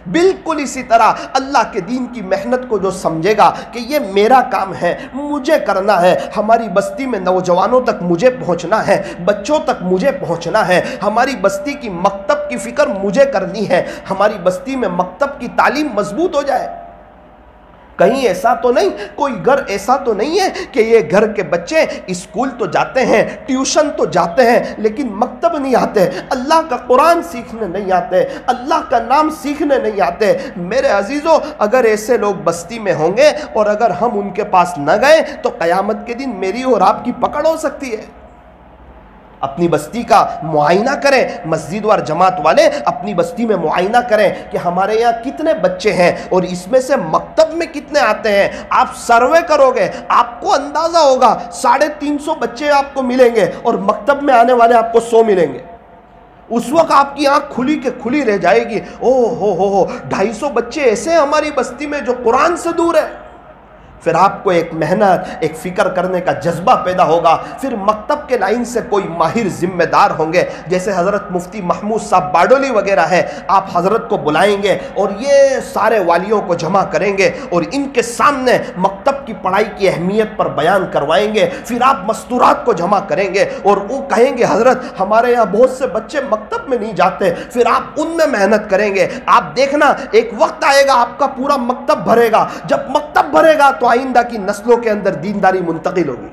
بالکل اسی طرح اللہ کے دین کی محنت کو جو سمجھے گا کہ یہ میرا کام ہے، مجھے کرنا ہے، ہماری بستی میں نوجوانوں تک مجھے پہنچنا ہے، بچوں تک مجھے پہنچنا ہے، ہماری بستی کی مکتب کی فکر مجھے کرنی ہے، ہماری بستی میں مکتب کی تعلیم مضبوط ہو جائے۔ کہیں ایسا تو نہیں، کوئی گھر ایسا تو نہیں ہے کہ یہ گھر کے بچے اسکول تو جاتے ہیں، ٹیوشن تو جاتے ہیں، لیکن مکتب نہیں آتے، اللہ کا قرآن سیکھنے نہیں آتے، اللہ کا نام سیکھنے نہیں آتے۔ میرے عزیزو، اگر ایسے لوگ بستی میں ہوں گے اور اگر ہم ان کے پاس نہ گئے تو قیامت کے دن میری اور آپ کی پکڑ ہو سکتی ہے۔ اپنی بستی کا معائنہ کریں، مسجد وار جماعت والے اپنی بستی میں معائنہ کریں کہ ہمارے یہاں کتنے بچے ہیں اور اس میں سے مکتب میں کتنے آتے ہیں۔ آپ سروے کرو گے، آپ کو اندازہ ہوگا 350 بچے آپ کو ملیں گے اور مکتب میں آنے والے آپ کو 100 ملیں گے۔ اس وقت آپ کی آنکھ کھلی کے کھلی رہ جائے گی، او ہو 250 بچے ایسے ہیں ہماری بستی میں جو قرآن سے دور ہے۔ پھر آپ کو ایک محنت، ایک فکر کرنے کا جذبہ پیدا ہوگا۔ پھر مکتب کے لائن سے کوئی ماہر ذمہ دار ہوں گے، جیسے حضرت مفتی محمود صاحب باڈولی وغیرہ ہے، آپ حضرت کو بلائیں گے اور یہ سارے والیوں کو جمع کریں گے اور ان کے سامنے مکتب کی پڑھائی کی اہمیت پر بیان کروائیں گے۔ پھر آپ مستورات کو جمع کریں گے اور وہ کہیں گے حضرت ہمارے یہاں بہت سے بچے مکتب میں نہیں جاتے، پھر آپ ان میں محنت کریں گے۔ آپ دیکھنا ایک وقت آئے گا آپ کا پورا مکتب بھرے گا، جب مکتب بھرے گا تو آئندہ کی نسلوں کے اندر دینداری منتقل ہوگی،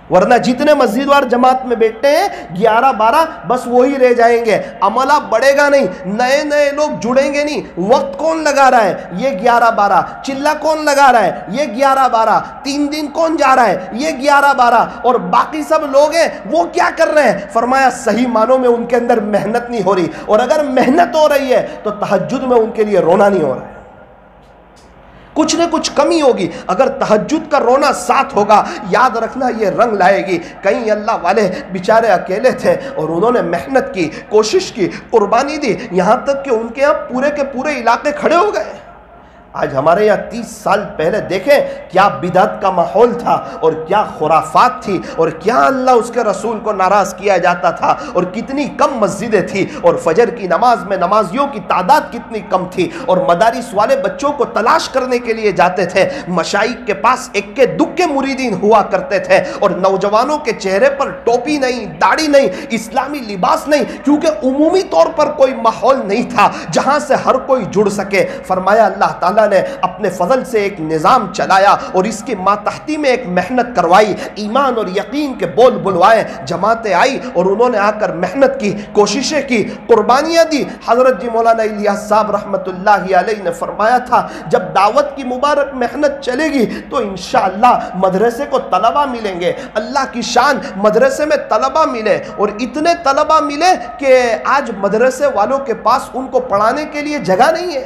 ورنہ جتنے مسجد وار جماعت میں بیٹھتے ہیں 11-12 بس وہی رہ جائیں گے، عملہ بڑھے گا نہیں، نئے نئے لوگ جڑیں گے نہیں۔ وقت کون لگا رہا ہے؟ یہ 11-12۔ چلہ کون لگا رہا ہے؟ یہ 11-12۔ 3 دن کون جا رہا ہے؟ یہ 11-12۔ اور باقی سب لوگ ہیں وہ کیا کر رہے ہیں؟ فرمایا صحیح معنوں میں ان کے اندر محنت نہیں ہو رہی، اور اگر محنت ہو رہی ہے تو تہجد میں ان کے لیے رونا نہیں ہو رہا ہے، کچھ نہ کچھ کمی ہوگی۔ اگر تہجد کا رونا ساتھ ہوگا، یاد رکھنا یہ رنگ لائے گی۔ کئی اللہ والے بیچارے اکیلے تھے اور انہوں نے محنت کی، کوشش کی، قربانی دی، یہاں تک کہ ان کے یہاں پورے کے پورے علاقے کھڑے ہو گئے۔ آج ہمارے یہاں 30 سال پہلے دیکھیں کیا بدعت کا ماحول تھا اور کیا خرافات تھی اور کیا اللہ اس کے رسول کو ناراض کیا جاتا تھا، اور کتنی کم مسجدیں تھی، اور فجر کی نماز میں نمازیوں کی تعداد کتنی کم تھی، اور مدارس والے بچوں کو تلاش کرنے کے لیے جاتے تھے، مشائخ کے پاس اکے دکے مریدین ہوا کرتے تھے، اور نوجوانوں کے چہرے پر ٹوپی نہیں، داڑھی نہیں، اسلامی لباس نہیں، کیونکہ عمومی طور پر کوئی ماحول نہیں تھا جہاں سے ہر کوئی جڑ سکے۔ فرمایا اللہ تعالیٰ تعالیٰ نے اپنے فضل سے ایک نظام چلایا اور اس کی ماتحتی میں ایک محنت کروائی، ایمان اور یقین کے بول بلوائے، جماعتیں آئی اور انہوں نے آ کر محنت کی، کوششیں کی، قربانیاں دی۔ حضرت جی مولانا الیاس صاحب رحمت اللہ علیہ نے فرمایا تھا جب دعوت کی مبارک محنت چلے گی تو انشاءاللہ مدرسے کو طلبہ ملیں گے، اللہ کی شان مدرسے میں طلبہ ملے، اور اتنے طلبہ ملے کہ آج مدرسے والوں کے پاس ان کو پڑھانے کے لیے جگہ نہیں ہے۔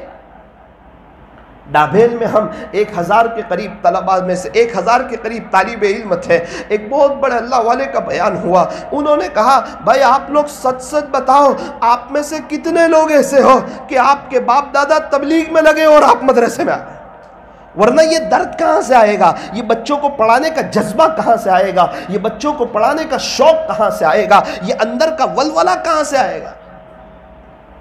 ڈابھیل میں ہم 1000 کے قریب طلباء میں سے 1000 کے قریب طالب علم تھے۔ ایک بہت بڑے اللہ والے کا بیان ہوا، انہوں نے کہا بھائی آپ لوگ سچ سچ بتاؤ، آپ میں سے کتنے لوگ ایسے ہو کہ آپ کے باپ دادا تبلیغ میں لگے اور آپ مدرسے میں آئے؟ ورنہ یہ درد کہاں سے آئے گا؟ یہ بچوں کو پڑھانے کا جذبہ کہاں سے آئے گا؟ یہ بچوں کو پڑھانے کا شوق کہاں سے آئے گا؟ یہ اندر کا ولولہ کہاں سے آئے گا؟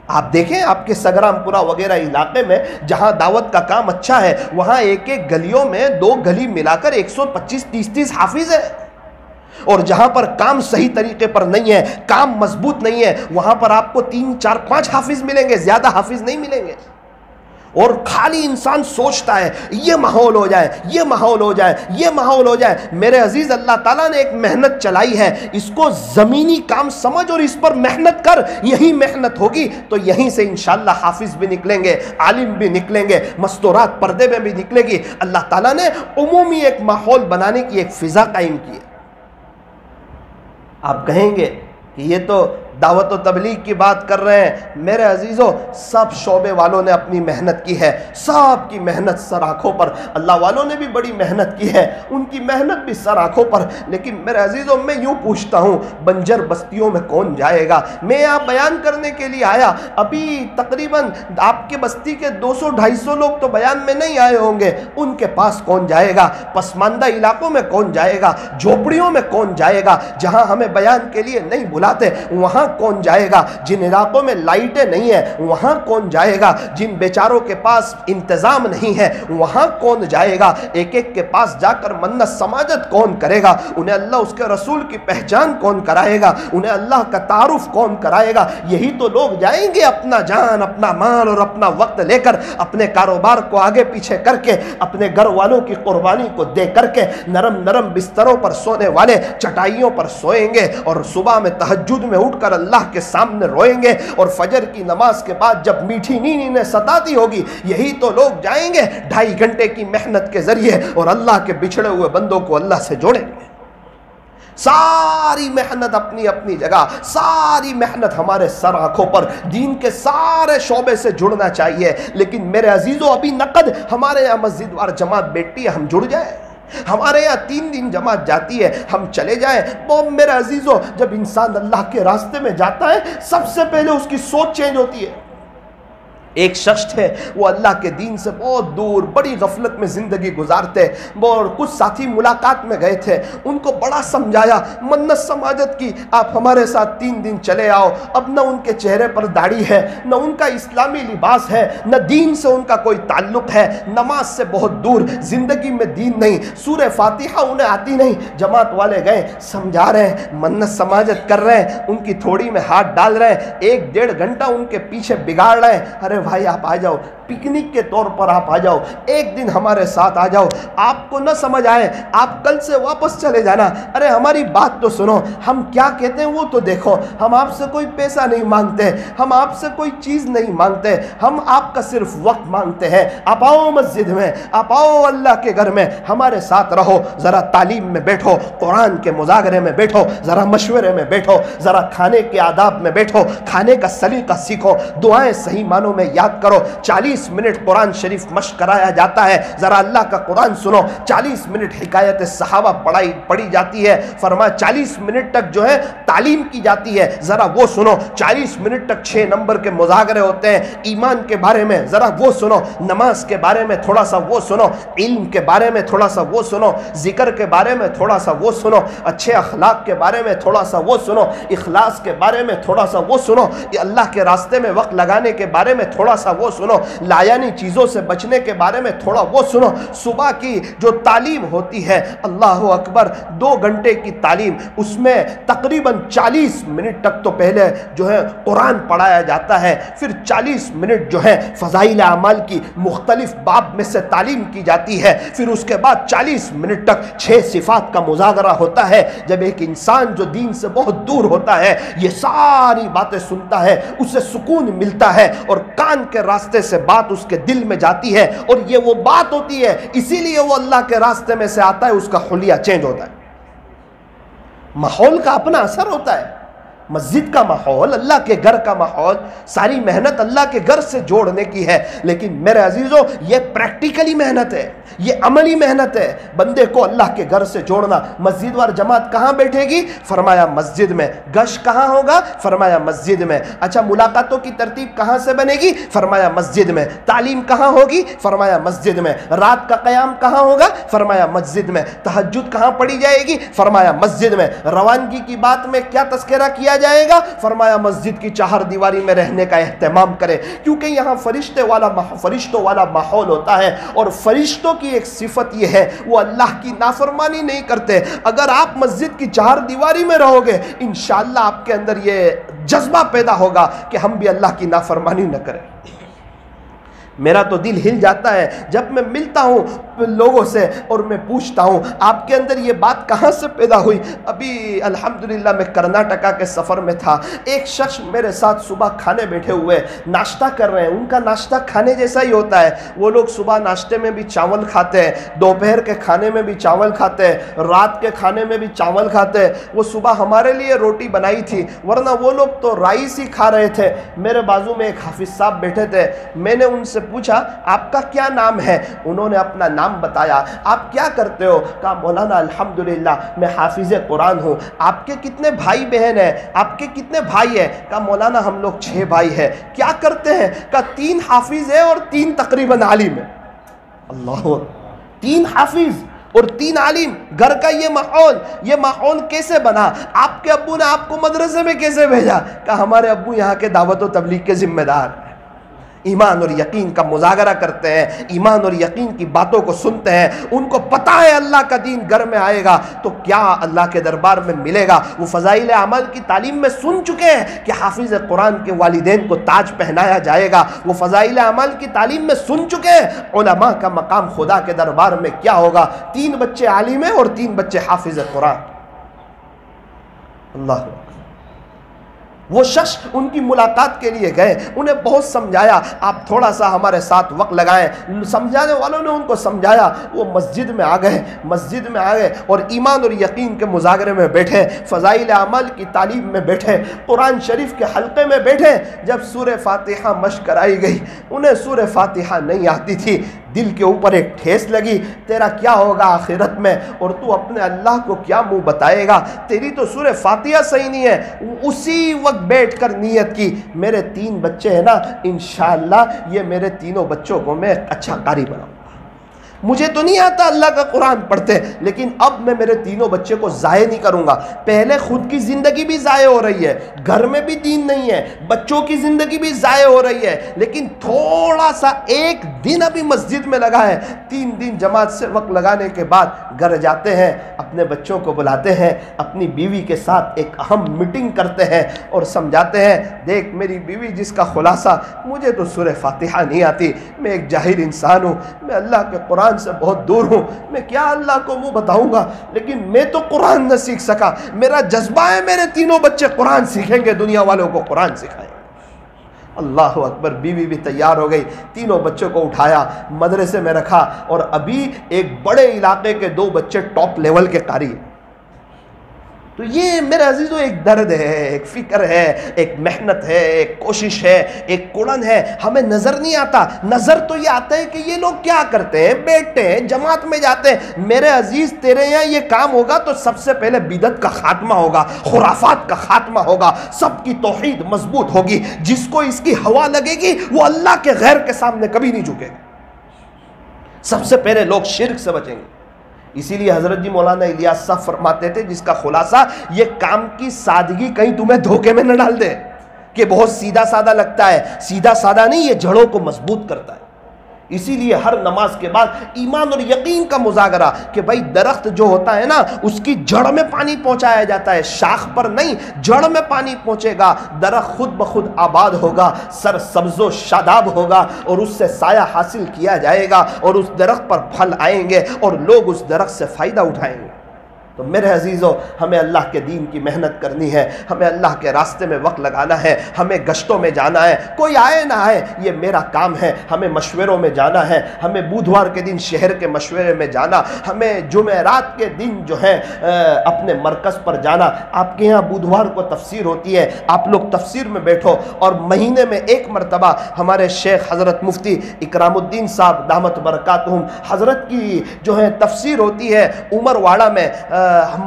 آپ دیکھیں آپ کے سگرام پورہ وغیرہ علاقے میں جہاں دعوت کا کام اچھا ہے وہاں ایک ایک گلیوں میں 2 گلی ملا کر 125-30 حافظ ہے، اور جہاں پر کام صحیح طریقے پر نہیں ہے، کام مضبوط نہیں ہے، وہاں پر آپ کو 3 4 5 حافظ ملیں گے، زیادہ حافظ نہیں ملیں گے۔ اور خالی انسان سوچتا ہے یہ ماحول ہو جائے، یہ ماحول ہو جائے، یہ ماحول ہو جائے۔ میرے عزیز اللہ تعالیٰ نے ایک محنت چلائی ہے، اس کو زمینی کام سمجھ اور اس پر محنت کر، یہی محنت ہوگی تو یہیں سے انشاءاللہ حافظ بھی نکلیں گے، عالم بھی نکلیں گے، مستورات پردے میں بھی نکلے گی۔ اللہ تعالیٰ نے عمومی ایک ماحول بنانے کی ایک فضا قائم کی ہے۔ آپ کہیں گے کہ یہ تو دعوت و تبلیغ کی بات کر رہے ہیں، میرے عزیزوں سب شعبے والوں نے اپنی محنت کی ہے، سب کی محنت سر آنکھوں پر، اللہ والوں نے بھی بڑی محنت کی ہے، ان کی محنت بھی سر آنکھوں پر۔ لیکن میرے عزیزوں میں یوں پوچھتا ہوں بنجر بستیوں میں کون جائے گا؟ میں یہاں بیان کرنے کے لیے آیا، ابھی تقریباً آپ کے بستی کے 200-250 لوگ تو بیان میں نہیں آئے ہوں گے، ان کے پاس کون جائے گا؟ پسماندہ علاقوں میں کون جائے گا؟ جھوپڑیوں میں کون جائے گا؟ جہاں ہمیں بیان کے لیے نہیں بلاتے وہاں کون جائے گا؟ جن علاقوں میں لائٹیں نہیں ہیں وہاں کون جائے گا؟ جن بیچاروں کے پاس انتظام نہیں ہے وہاں کون جائے گا؟ ایک ایک کے پاس جا کر منت سماجت کون کرے گا؟ انہیں اللہ اس کے رسول کی پہچان کون کرائے گا؟ انہیں اللہ کا تعارف کون کرائے گا؟ یہی تو لوگ جائیں گے اپنا جان، اپنا مال اور اپنا وقت لے کر، اپنے کاروبار کو آگے پیچھے کر کے، اپنے گھر والوں کی قربانی کو دے کر کے، نرم نرم بستروں پر سونے والے چٹائیوں پر سوئیں گے، اور صبح میں تہجد میں اٹھ کر اللہ کے سامنے روئیں گے، اور فجر کی نماز کے بعد جب میٹھی نیند انہیں ستاتی ہوگی یہی تو لوگ جائیں گے 2.5 گھنٹے کی محنت کے ذریعے اور اللہ کے بچھڑے ہوئے بندوں کو اللہ سے جوڑیں گے۔ ساری محنت اپنی اپنی جگہ، ساری محنت ہمارے سر آنکھوں پر، دین کے سارے شعبے سے جڑنا چاہیے۔ لیکن میرے عزیزوں ابھی نقد ہمارے یہاں مسجد وار جماعت بیٹھی ہے، ہم جڑ جائیں۔ ہمارے یہاں 3 دن جماعت جاتی ہے، ہم چلے جائیں۔ وہ میرے عزیزوں جب انسان اللہ کے راستے میں جاتا ہے سب سے پہلے اس کی سوچ چینج ہوتی ہے۔ ایک شخص تھے وہ اللہ کے دین سے بہت دور بڑی غفلت میں زندگی گزارتے، اور کچھ ساتھی ملاقات میں گئے تھے، ان کو بڑا سمجھایا، منت سماجت کی، آپ ہمارے ساتھ 3 دن چلے آؤ۔ اب نہ ان کے چہرے پر داڑھی ہے، نہ ان کا اسلامی لباس ہے، نہ دین سے ان کا کوئی تعلق ہے، نماز سے بہت دور، زندگی میں دین نہیں، سورہ فاتحہ انہیں آتی نہیں۔ جماعت والے گئے، سمجھا رہے ہیں، منت سماجت کر رہے ہیں، ان کی تھوڑی میں ہاتھ ڈال رہے ہیں، 1-1.5 گھنٹہ ان کے پیچھے بگاڑ رہے ہیں۔ ارے بھائی آپ آ جاؤ، پکنک کے طور پر آپ آ جاؤ، ایک دن ہمارے ساتھ آ جاؤ، آپ کو نہ سمجھ آئے آپ کل سے واپس چلے جانا۔ ارے ہماری بات تو سنو، ہم کیا کہتے ہیں وہ تو دیکھو، ہم آپ سے کوئی پیسہ نہیں مانگتے، ہم آپ سے کوئی چیز نہیں مانگتے، ہم آپ کا صرف وقت مانگتے ہیں۔ آپ آؤ مسجد میں، آپ آؤ اللہ کے گھر میں، ہمارے ساتھ رہو، ذرا تعلیم میں بیٹھو، قرآن کے مذاکرے میں بیٹھو، ذرا مشورے میں بیٹھو، ذرا کھانے کے آداب میں بیٹھو، کھانے کا سلیقہ سیکھو، دعائیں صحیح معنوں میں یاد کرو۔ 40 منٹ قرآن شریف مشق کرایا جاتا ہے، ذرا اللہ کا قرآن سنو۔ 40 منٹ حکایت صحابہ پڑھی جاتی ہے، فرمایا 40 منٹ تک جو ہے تعلیم کی جاتی ہے، ذرا وہ سنو۔ 40 منٹ تک 6 نمبر کے مذاکرے ہوتے ہیں، ایمان کے بارے میں ذرا وہ سنو، نماز کے بارے میں تھوڑا سا وہ سنو، علم کے بارے میں تھوڑا سا وہ سنو، ذکر کے بارے میں تھوڑا سا وہ سنو، اچھے اخلاق کے بارے میں تھوڑا سا وہ سنو، اخلاص کے بارے میں تھوڑا سا وہ سنو، یہ اللہ کے راستے میں وقت لگانے کے بارے میں تھوڑا سا وہ سنو۔ لایانی چیزوں سے بچنے کے بارے میں تھوڑا وہ سنو. صبح کی جو تعلیم ہوتی ہے، اللہ اکبر، 2 گھنٹے کی تعلیم، اس میں تقریباً 40 منٹ تک تو پہلے جو ہے قرآن پڑھایا جاتا ہے، پھر 40 منٹ جو ہے فضائل اعمال کی مختلف باب میں سے تعلیم کی جاتی ہے، پھر اس کے بعد 40 منٹ تک 6 صفات کا مذاکرہ ہوتا ہے. جب ایک انسان جو دین سے بہت دور ہوتا ہے یہ ساری باتیں سنتا ہے، اسے سکون ملتا ہے اور کان کے راستے سے بات اس کے دل میں جاتی ہے، اور یہ وہ بات ہوتی ہے، اسی لیے وہ اللہ کے راستے میں سے آتا ہے، اس کا حلیہ چینج ہوتا ہے. ماحول کا اپنا اثر ہوتا ہے. مسجد کا ماحول، اللہ کے گھر کا ماحول، ساری محنت اللہ کے گھر سے جوڑنے کی ہے، لیکن میرے عزیزوں یہ پریکٹیکلی محنت ہے، یہ عملی محنت ہے، بندے کو اللہ کے گھر سے جوڑنا. مسجد وار جماعت کہاں بیٹھے گی؟ فرمایا مسجد میں. گش کہاں ہوگا؟ فرمایا مسجد میں. اچھا ملاقاتوں کی ترتیب کہاں سے بنے گی؟ فرمایا مسجد میں. تعلیم کہاں ہوگی؟ فرمایا مسجد میں. رات کا قیام کہاں ہوگا؟ فرمایا مسجد میں. تہجد کہاں پڑھی جائے گی؟ فرمایا مسجد میں. روانگی کی بات میں کیا تذکرہ کیا جائے گا؟ فرمایا مسجد کی 4 دیواری میں رہنے کا اہتمام کرے، کیونکہ یہاں فرشتوں والا ماحول ہوتا ہے، اور فرشتوں کی ایک صفت یہ ہے وہ اللہ کی نافرمانی نہیں کرتے. اگر آپ مسجد کی 4 دیواری میں رہو گے انشاءاللہ آپ کے اندر یہ جذبہ پیدا ہوگا کہ ہم بھی اللہ کی نافرمانی نہ کریں. میرا تو دل ہل جاتا ہے جب میں ملتا ہوں لوگوں سے اور میں پوچھتا ہوں آپ کے اندر یہ بات کہاں سے پیدا ہوئی. ابھی الحمدللہ میں کرناٹکا کے سفر میں تھا، ایک شخص میرے ساتھ صبح کھانے بیٹھے ہوئے ناشتہ کر رہے ہیں. ان کا ناشتہ کھانے جیسا ہی ہوتا ہے، وہ لوگ صبح ناشتے میں بھی چاول کھاتے ہیں، دوپہر کے کھانے میں بھی چاول کھاتے ہیں، رات کے کھانے میں بھی چاول کھاتے ہیں. وہ صبح ہمارے لیے روٹی بنائی تھی، ورنہ وہ لوگ تو رائس ہی کھا رہے تھے. میرے بازو میں ایک حافظ صاحب بیٹھے تھے، میں نے ان سے پوچھا آپ کا کیا نام ہے؟ انہوں نے اپنا نام بتایا. آپ کیا کرتے ہو؟ کہا مولانا الحمدللہ میں حافظ قرآن ہوں. آپ کے کتنے بھائی بہن ہیں؟ آپ کے کتنے بھائی ہیں؟ کہا مولانا ہم لوگ 6 بھائی ہیں. کیا کرتے ہیں؟ کہا 3 حافظ ہیں اور 3 تقریباً عالم ہیں. اللہ، 3 حافظ اور 3 عالم. گھر کا یہ ماحول کیسے بنا؟ آپ کے ابو نے آپ کو مدرسے میں کیسے بھیجا؟ کہا ہمارے ابو یہاں کے دعوت و تبلیغ کے ذمہ دار ہیں، ایمان اور یقین کا مذاکرہ کرتے ہیں، ایمان اور یقین کی باتوں کو سنتے ہیں. ان کو پتہ ہے اللہ کا دین گھر میں آئے گا تو کیا اللہ کے دربار میں ملے گا. وہ فضائل اعمال کی تعلیم میں سن چکے ہیں کہ حافظ قرآن کے والدین کو تاج پہنایا جائے گا. وہ فضائل اعمال کی تعلیم میں سن چکے ہیں علماء کا مقام خدا کے دربار میں کیا ہوگا. 3 بچے عالم ہیں اور 3 بچے حافظ قرآن. اللہ، وہ شخص ان کی ملاقات کے لیے گئے، انہیں بہت سمجھایا آپ تھوڑا سا ہمارے ساتھ وقت لگائیں. سمجھانے والوں نے ان کو سمجھایا. وہ مسجد میں آ گئے اور ایمان اور یقین کے مذاکرے میں بیٹھے، فضائل اعمال کی تعلیم میں بیٹھے، قرآن شریف کے حلقے میں بیٹھے. جب سورہ فاتحہ مشق کرائی گئی، انہیں سورہ فاتحہ نہیں آتی تھی. دل کے اوپر ایک ٹھیس لگی، تیرا کیا ہوگا آخرت میں اور تو اپنے اللہ کو کیا منہ بتائے گا؟ تیری تو سورہ فاتحہ صحیح نہیں ہے. اسی وقت بیٹھ کر نیت کی میرے 3 بچے ہیں نا، انشاءاللہ یہ میرے تینوں بچوں کو میں اچھا قاری بناؤں. مجھے تو نہیں آتا اللہ کا قرآن پڑھتے، لیکن اب میں میرے تینوں بچے کو ضائع نہیں کروں گا. پہلے خود کی زندگی بھی ضائع ہو رہی ہے، گھر میں بھی دین نہیں ہے، بچوں کی زندگی بھی ضائع ہو رہی ہے، لیکن تھوڑا سا 1 دن ابھی مسجد میں لگا ہے. 3 دن جماعت سے وقت لگانے کے بعد گھر جاتے ہیں، اپنے بچوں کو بلاتے ہیں، اپنی بیوی کے ساتھ ایک اہم میٹنگ کرتے ہیں اور سمجھاتے ہیں دیکھ میری بیوی جس کا خلاصہ مجھے تو سورہ فاتحہ نہیں آتی، میں ایک جاہل انسان ہوں، میں اللہ کے قرآن سے بہت دور ہوں، میں کیا اللہ کو منہ بتاؤں گا، لیکن میں تو قرآن نہ سیکھ سکا. میرا جذبہ ہے میرے تینوں بچے قرآن سیکھیں گے، دنیا والوں کو قرآن سکھائیں. اللہ اکبر. بیوی بھی تیار ہو گئی، تینوں بچوں کو اٹھایا، مدرسے میں رکھا، اور ابھی ایک بڑے علاقے کے 2 بچے ٹاپ لیول کے قاری ہیں. تو یہ میرے عزیزوں ایک درد ہے، ایک فکر ہے، ایک محنت ہے، ایک کوشش ہے، ایک کڑن ہے. ہمیں نظر نہیں آتا. نظر تو یہ آتا ہے کہ یہ لوگ کیا کرتے ہیں، بیٹھتے ہیں، جماعت میں جاتے ہیں. میرے عزیز تیرے یہاں یہ کام ہوگا تو سب سے پہلے بدعت کا خاتمہ ہوگا، خرافات کا خاتمہ ہوگا، سب کی توحید مضبوط ہوگی. جس کو اس کی ہوا لگے گی وہ اللہ کے غیر کے سامنے کبھی نہیں جھکے گا. سب سے پہلے لوگ شرک سے بچیں گے. اسی لیے حضرت جی مولانا الیاس صاحب فرماتے تھے جس کا خلاصہ یہ کام کی سادگی کہیں تمہیں دھوکے میں نہ ڈال دے کہ بہت سیدھا سادہ لگتا ہے، سیدھا سادہ نہیں، یہ جڑوں کو مضبوط کرتا ہے۔ اسی لیے ہر نماز کے بعد ایمان اور یقین کا مذاکرہ کہ بھائی درخت جو ہوتا ہے نا اس کی جڑ میں پانی پہنچایا جاتا ہے، شاخ پر نہیں، جڑ میں پانی پہنچے گا، درخت خود بخود آباد ہوگا، سر سبز و شاداب ہوگا اور اس سے سایہ حاصل کیا جائے گا اور اس درخت پر پھل آئیں گے اور لوگ اس درخت سے فائدہ اٹھائیں گے۔ تو میرے عزیزو، ہمیں اللہ کے دین کی محنت کرنی ہے، ہمیں اللہ کے راستے میں وقت لگانا ہے، ہمیں گشتوں میں جانا ہے، کوئی آئے نہ آئے یہ میرا کام ہے، ہمیں مشوروں میں جانا ہے، ہمیں بدھوار کے دن شہر کے مشورے میں جانا، ہمیں جمعرات کے دن جو ہے اپنے مرکز پر جانا۔ آپ کے یہاں بدھوار کو تفسیر ہوتی ہے، آپ لوگ تفسیر میں بیٹھو اور مہینے میں ایک مرتبہ ہمارے شیخ حضرت مفتی اکرام الدین صاحب دامت برکاتہم حضرت کی جو ہے تفسیر ہوتی ہے عمر واڑہ میں،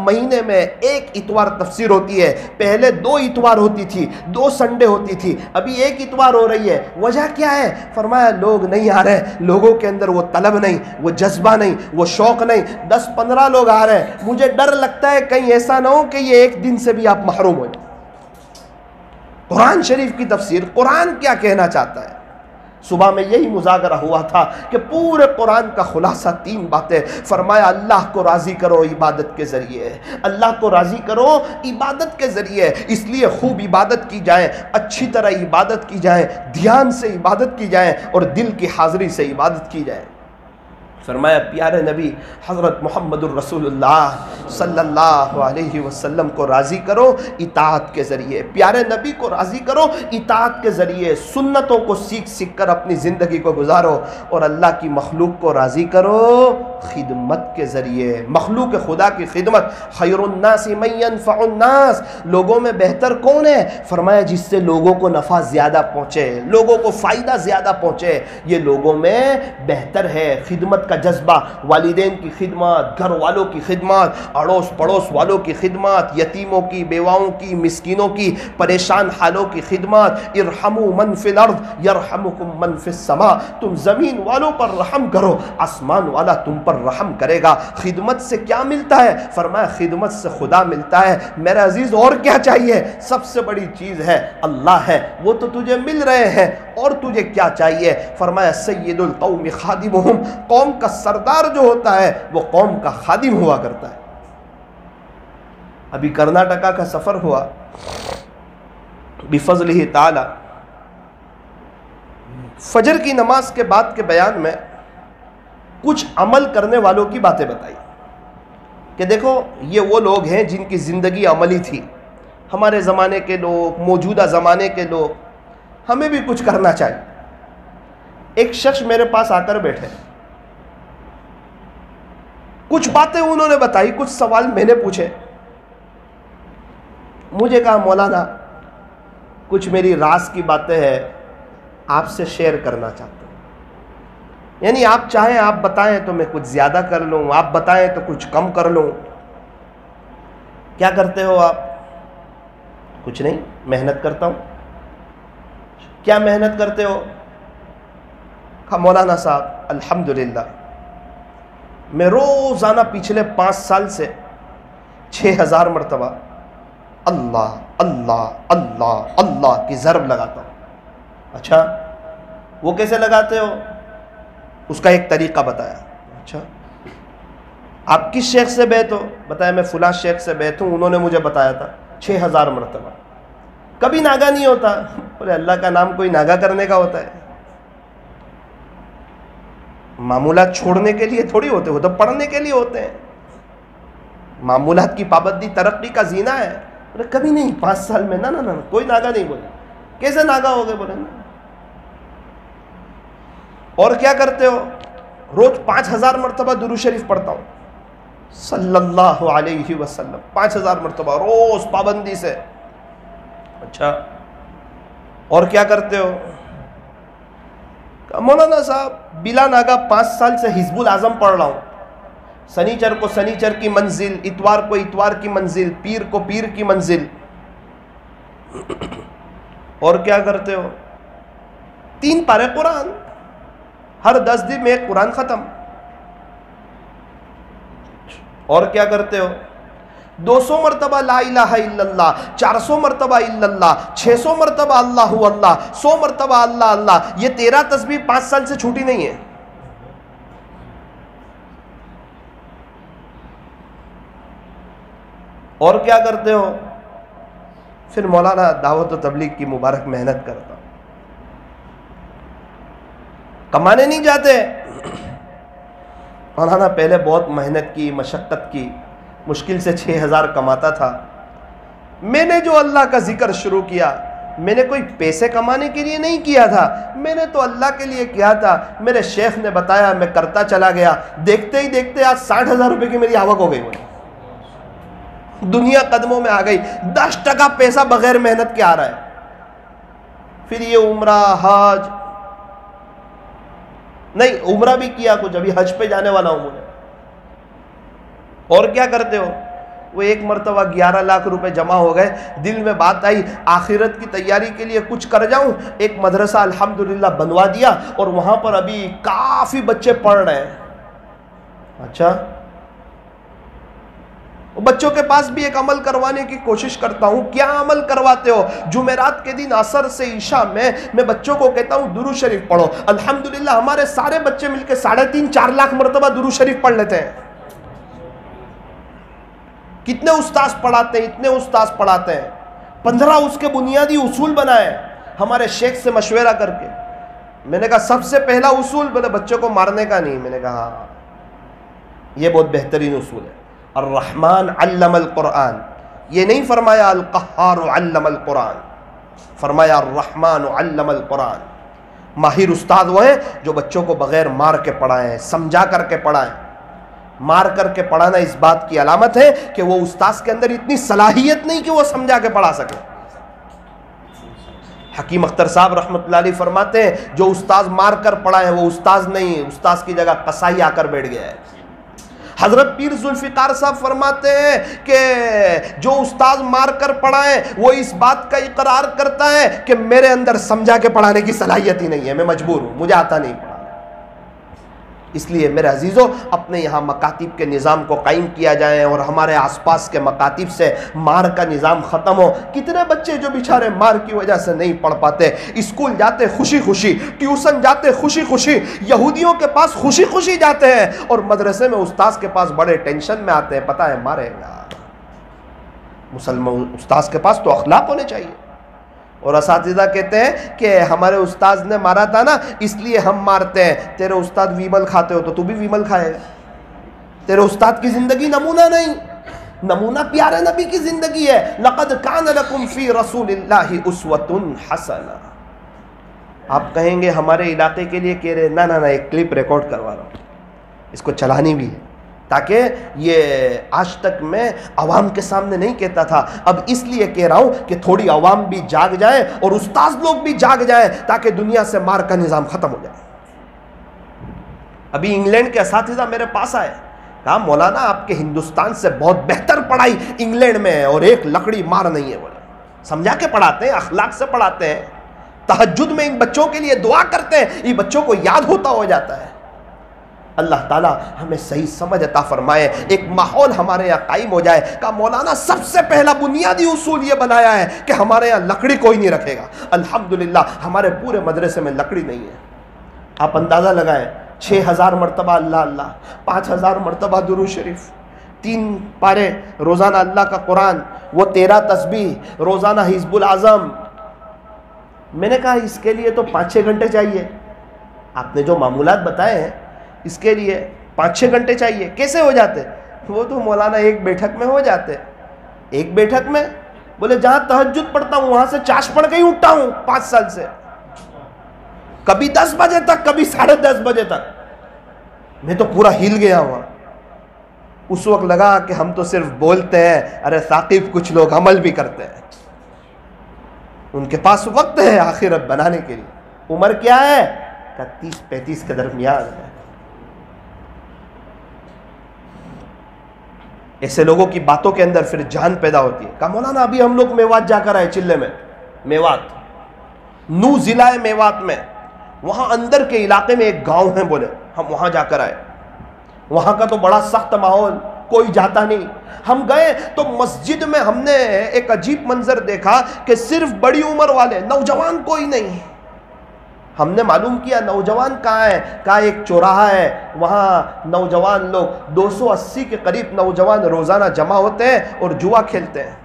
مہینے میں ایک اتوار تفسیر ہوتی ہے۔ پہلے 2 اتوار ہوتی تھی، 2 سنڈے ہوتی تھی، ابھی 1 اتوار ہو رہی ہے۔ وجہ کیا ہے؟ فرمایا لوگ نہیں آ رہے، لوگوں کے اندر وہ طلب نہیں، وہ جذبہ نہیں، وہ شوق نہیں۔ 10-15 لوگ آ رہے ہیں، مجھے ڈر لگتا ہے کہیں ایسا نہ ہو کہ یہ ایک دن سے بھی آپ محروم ہو جائیں۔ قرآن شریف کی تفسیر، قرآن کیا کہنا چاہتا ہے؟ صبح میں یہی مذاکرہ ہوا تھا کہ پورے قرآن کا خلاصہ 3 باتیں۔ فرمایا اللہ کو راضی کرو عبادت کے ذریعے، اللہ کو راضی کرو عبادت کے ذریعے، اس لیے خوب عبادت کی جائے، اچھی طرح عبادت کی جائے، دھیان سے عبادت کی جائے اور دل کی حاضری سے عبادت کی جائے۔ فرمایا پیارے نبی حضرت محمد الرسول اللہ صلی اللہ علیہ وسلم کو راضی کرو اطاعت کے ذریعے، پیارے نبی کو راضی کرو اطاعت کے ذریعے، سنتوں کو سیکھ سیکھ کر اپنی زندگی کو گزارو، اور اللہ کی مخلوق کو راضی کرو خدمت کے ذریعے، مخلوق خدا کی خدمت۔ خیر الناس من ينفع الناس، لوگوں میں بہتر کون ہے؟ فرمایا جس سے لوگوں کو نفع زیادہ پہنچے، لوگوں کو فائدہ زیادہ پہنچے، یہ لوگوں میں بہتر ہے۔ خدمت کا جذبہ، والدین کی خدمت، گھر والوں کی خدمت، اڑوس پڑوس والوں کی خدمت، یتیموں کی، بیواؤں کی، مسکینوں کی، پریشان حالوں کی خدمت۔ ارحموا من فی الارض یرحمکم من فی السماء، تم زمین والوں پر رحم کرو، آسمان والا تم پر رحم کرے گا۔ خدمت سے کیا ملتا ہے؟ فرمایا خدمت سے خدا ملتا ہے۔ میرے عزیز اور کیا چاہیے؟ سب سے بڑی چیز ہے اللہ ہے، وہ تو تجھے مل رہے ہیں، اور تجھے کیا چاہیے؟ فرمایا سید القوم خادمہم، قوم کا سردار جو ہوتا ہے وہ قوم کا خادم ہوا کرتا ہے۔ ابھی کرناٹکا کا سفر ہوا بفضلہ تعالی، فجر کی نماز کے بعد کے بیان میں کچھ عمل کرنے والوں کی باتیں بتائی کہ دیکھو یہ وہ لوگ ہیں جن کی زندگی عملی تھی، ہمارے زمانے کے لوگ، موجودہ زمانے کے لوگ، ہمیں بھی کچھ کرنا چاہیے۔ ایک شخص میرے پاس آ کر بیٹھے، کچھ باتیں انہوں نے بتائی، کچھ سوال میں نے پوچھے، مجھے کہا مولانا کچھ میری راز کی باتیں ہیں آپ سے شیئر کرنا چاہتا ہوں، یعنی آپ چاہیں آپ بتائیں تو میں کچھ زیادہ کر لوں، آپ بتائیں تو کچھ کم کر لوں۔ کیا کرتے ہو آپ؟ کچھ نہیں، محنت کرتا ہوں۔ کیا محنت کرتے ہو؟ کہا مولانا صاحب الحمدللہ میں روزانہ پچھلے 5 سال سے 6000 مرتبہ اللہ اللہ اللہ اللہ کی ضرب لگاتا ہوں۔ اچھا وہ کیسے لگاتے ہو؟ اس کا ایک طریقہ بتایا۔ اچھا آپ کس شیخ سے بیعت ہو؟ بتایا میں فلاں شیخ سے بیعت ہوں، انہوں نے مجھے بتایا تھا 6000 مرتبہ۔ کبھی ناگا نہیں ہوتا؟ بولے اللہ کا نام کوئی ناگا کرنے کا ہوتا ہے؟ معمولات چھوڑنے کے لیے تھوڑی ہوتے، وہ تو پڑھنے کے لیے ہوتے ہیں۔ معمولات کی پابندی ترقی کا زینہ ہے۔ بولے کبھی نہیں، 5 سال میں نہ کوئی ناگا نہیں۔ بولے کیسے ناگا ہو گئے؟ بولے نا۔ اور کیا کرتے ہو؟ روز 5000 مرتبہ درود شریف پڑھتا ہوں صلی اللہ علیہ وسلم، 5000 مرتبہ روز پابندی سے۔ اچھا اور کیا کرتے ہو؟ مولانا صاحب بلا ناگا 5 سال سے حزب الاعظم پڑھ رہا ہوں، سنیچر کو سنیچر کی منزل، اتوار کو اتوار کی منزل، پیر کو پیر کی منزل۔ اور کیا کرتے ہو؟ 3 پارے قرآن، ہر 10 دن میں ایک قرآن ختم۔ اور کیا کرتے ہو؟ 200 مرتبہ لا الہ الا اللہ، 400 مرتبہ الا اللہ، 600 مرتبہ اللہ اللہ، 100 مرتبہ اللہ اللہ. یہ 13 تسبیح 5 سال سے چھوٹی نہیں ہے. اور کیا کرتے ہو؟ پھر مولانا دعوت و تبلیغ کی مبارک محنت کرتا ہوں. کمانے نہیں جاتے. مولانا پہلے بہت محنت کی، مشقت کی، مشکل سے 6000 کماتا تھا. میں نے جو اللہ کا ذکر شروع کیا، میں نے کوئی پیسے کمانے کے لیے نہیں کیا تھا، میں نے تو اللہ کے لیے کیا تھا. میرے شیخ نے بتایا، میں کرتا چلا گیا. دیکھتے ہی دیکھتے آج 60,000 روپے کی میری آوک ہو گئی. دنیا قدموں میں آ گئی. 10% پیسہ بغیر محنت کے آ رہا ہے. پھر یہ عمرہ، حج، نہیں عمرہ بھی کیا کچھ، ابھی حج پہ جانے والا ہوں مجھے. اور کیا کرتے ہو؟ وہ ایک مرتبہ 11 لاکھ روپے جمع ہو گئے. دل میں بات آئی آخرت کی تیاری کے لیے کچھ کر جاؤں. ایک مدرسہ الحمدللہ بنوا دیا اور وہاں پر ابھی کافی بچے پڑھ رہے ہیں. اچھا، بچوں کے پاس بھی ایک عمل کروانے کی کوشش کرتا ہوں. کیا عمل کرواتے ہو؟ جمعرات کے دن عصر سے عشاء میں بچوں کو کہتا ہوں درود شریف پڑھو. الحمدللہ ہمارے سارے بچے مل کے 3.5-4 لاکھ مرتبہ درود شریف پڑھ لیتے ہیں. کتنے استاذ پڑھاتے ہیں، اتنے استاذ پڑھاتے ہیں. 15 اس کے بنیادی اصول بنائے ہمارے شیخ سے مشورہ کر کے. میں نے کہا سب سے پہلا اصول بچوں کو مارنے کا نہیں. میں نے کہا یہ بہت بہترین اصول ہے. الرحمن علم القرآن. یہ نہیں فرمایا القہار علم القرآن، فرمایا الرحمن علم القرآن. ماہر استاد وہ ہیں جو بچوں کو بغیر مار کے پڑھائیں، سمجھا کر کے پڑھائیں. مار کر کے پڑھانا اس بات کی علامت ہے کہ وہ استاذ کے اندر اتنی صلاحیت نہیں کہ وہ سمجھا کے پڑھا سکے. حکیم اختر صاحب رحمۃ اللہ علیہ فرماتے ہیں جو استاذ مار کر پڑھائے وہ استاذ نہیں، استاذ کی جگہ قصائی آ کر بیٹھ گیا ہے. حضرت پیر ذوالفقار صاحب فرماتے ہیں کہ جو استاذ مار کر پڑھائے وہ اس بات کا اقرار کرتا ہے کہ میرے اندر سمجھا کے پڑھانے کی صلاحیت ہی نہیں ہے، میں مجبور ہوں، مجھے آتا نہیں پڑھانا. اس لیے میرے عزیزوں اپنے یہاں مکاتب کے نظام کو قائم کیا جائے اور ہمارے آس پاس کے مکاتب سے مار کا نظام ختم ہو. کتنے بچے جو بیچارے مار کی وجہ سے نہیں پڑھ پاتے، اسکول جاتے خوشی خوشی، ٹیوشن جاتے خوشی خوشی، یہودیوں کے پاس خوشی خوشی جاتے ہیں اور مدرسے میں استاذ کے پاس بڑے ٹینشن میں آتے ہیں، پتہ ہے مارے گا. مسلمان استاذ کے پاس تو اخلاق ہونے چاہیے. اور اساتذہ کہتے ہیں کہ ہمارے استاذ نے مارا تھا نا اس لیے ہم مارتے ہیں. تیرے استاد ویمل کھاتے ہو تو تو بھی ویمل کھائے گا. تیرے استاد کی زندگی نمونہ نہیں، نمونہ پیارے نبی کی زندگی ہے. لقد کان لکم فی رسول اللہ اسوۃ حسنہ. آپ کہیں گے ہمارے علاقے کے لیے کہہ رہے، نہ ایک کلپ ریکارڈ کروا رہا ہوں، اس کو چلانی بھی ہے تاکہ یہ آج تک میں عوام کے سامنے نہیں کہتا تھا، اب اس لیے کہہ رہا ہوں کہ تھوڑی عوام بھی جاگ جائے اور استاذ لوگ بھی جاگ جائیں تاکہ دنیا سے مار کا نظام ختم ہو جائے. ابھی انگلینڈ کے اساتذہ میرے پاس آئے، کہا مولانا آپ کے ہندوستان سے بہت بہتر پڑھائی انگلینڈ میں ہے اور ایک لکڑی مار نہیں ہے. بولے سمجھا کے پڑھاتے ہیں، اخلاق سے پڑھاتے ہیں. تہجد میں ان بچوں کے لیے دعا کرتے ہیں، یہ بچوں کو یاد ہوتا ہو جاتا ہے. اللہ تعالیٰ ہمیں صحیح سمجھ عطا فرمائے، ایک ماحول ہمارے یہاں قائم ہو جائے. کہا مولانا سب سے پہلا بنیادی اصول یہ بنایا ہے کہ ہمارے یہاں لکڑی کوئی نہیں رکھے گا. الحمدللہ ہمارے پورے مدرسے میں لکڑی نہیں ہے. آپ اندازہ لگائیں 6000 مرتبہ اللہ اللہ، 5000 مرتبہ درود شریف، 3 پارے روزانہ اللہ کا قرآن، وہ 13 تسبیح روزانہ حزب العظم. میں نے کہا اس کے لیے تو 5-6 گھنٹے چاہیے. آپ نے جو معمولات بتائے ہیں اس کے لیے 5-6 گھنٹے چاہیے. کیسے ہو جاتے؟ وہ تو مولانا ایک بیٹھک میں ہو جاتے. ایک بیٹھک میں؟ بولے جہاں تہجد پڑھتا ہوں وہاں سے چاش پڑھ کے ہی اٹھتا ہوں 5 سال سے. کبھی 10 بجے تک، کبھی 10:30 بجے تک. میں تو پورا ہل گیا ہوا. اس وقت لگا کہ ہم تو صرف بولتے ہیں، ارے ثاقب کچھ لوگ عمل بھی کرتے ہیں. ان کے پاس وقت ہے آخرت بنانے کے لیے. عمر کیا ہے؟ 30-35 کے درمیان ہے. ایسے لوگوں کی باتوں کے اندر پھر جان پیدا ہوتی ہے. کہا مولانا ابھی ہم لوگ میوات جا کر آئے، چلے میں میوات، نو ضلع میوات میں، وہاں اندر کے علاقے میں ایک گاؤں ہے. بولے ہم وہاں جا کر آئے. وہاں کا تو بڑا سخت ماحول، کوئی جاتا نہیں. ہم گئے تو مسجد میں ہم نے ایک عجیب منظر دیکھا کہ صرف بڑی عمر والے، نوجوان کوئی نہیں. ہم نے معلوم کیا نوجوان کہاں ہے، کہا ایک چوراہا ہے وہاں نوجوان لوگ 280 کے قریب نوجوان روزانہ جمع ہوتے ہیں اور جوا کھیلتے ہیں.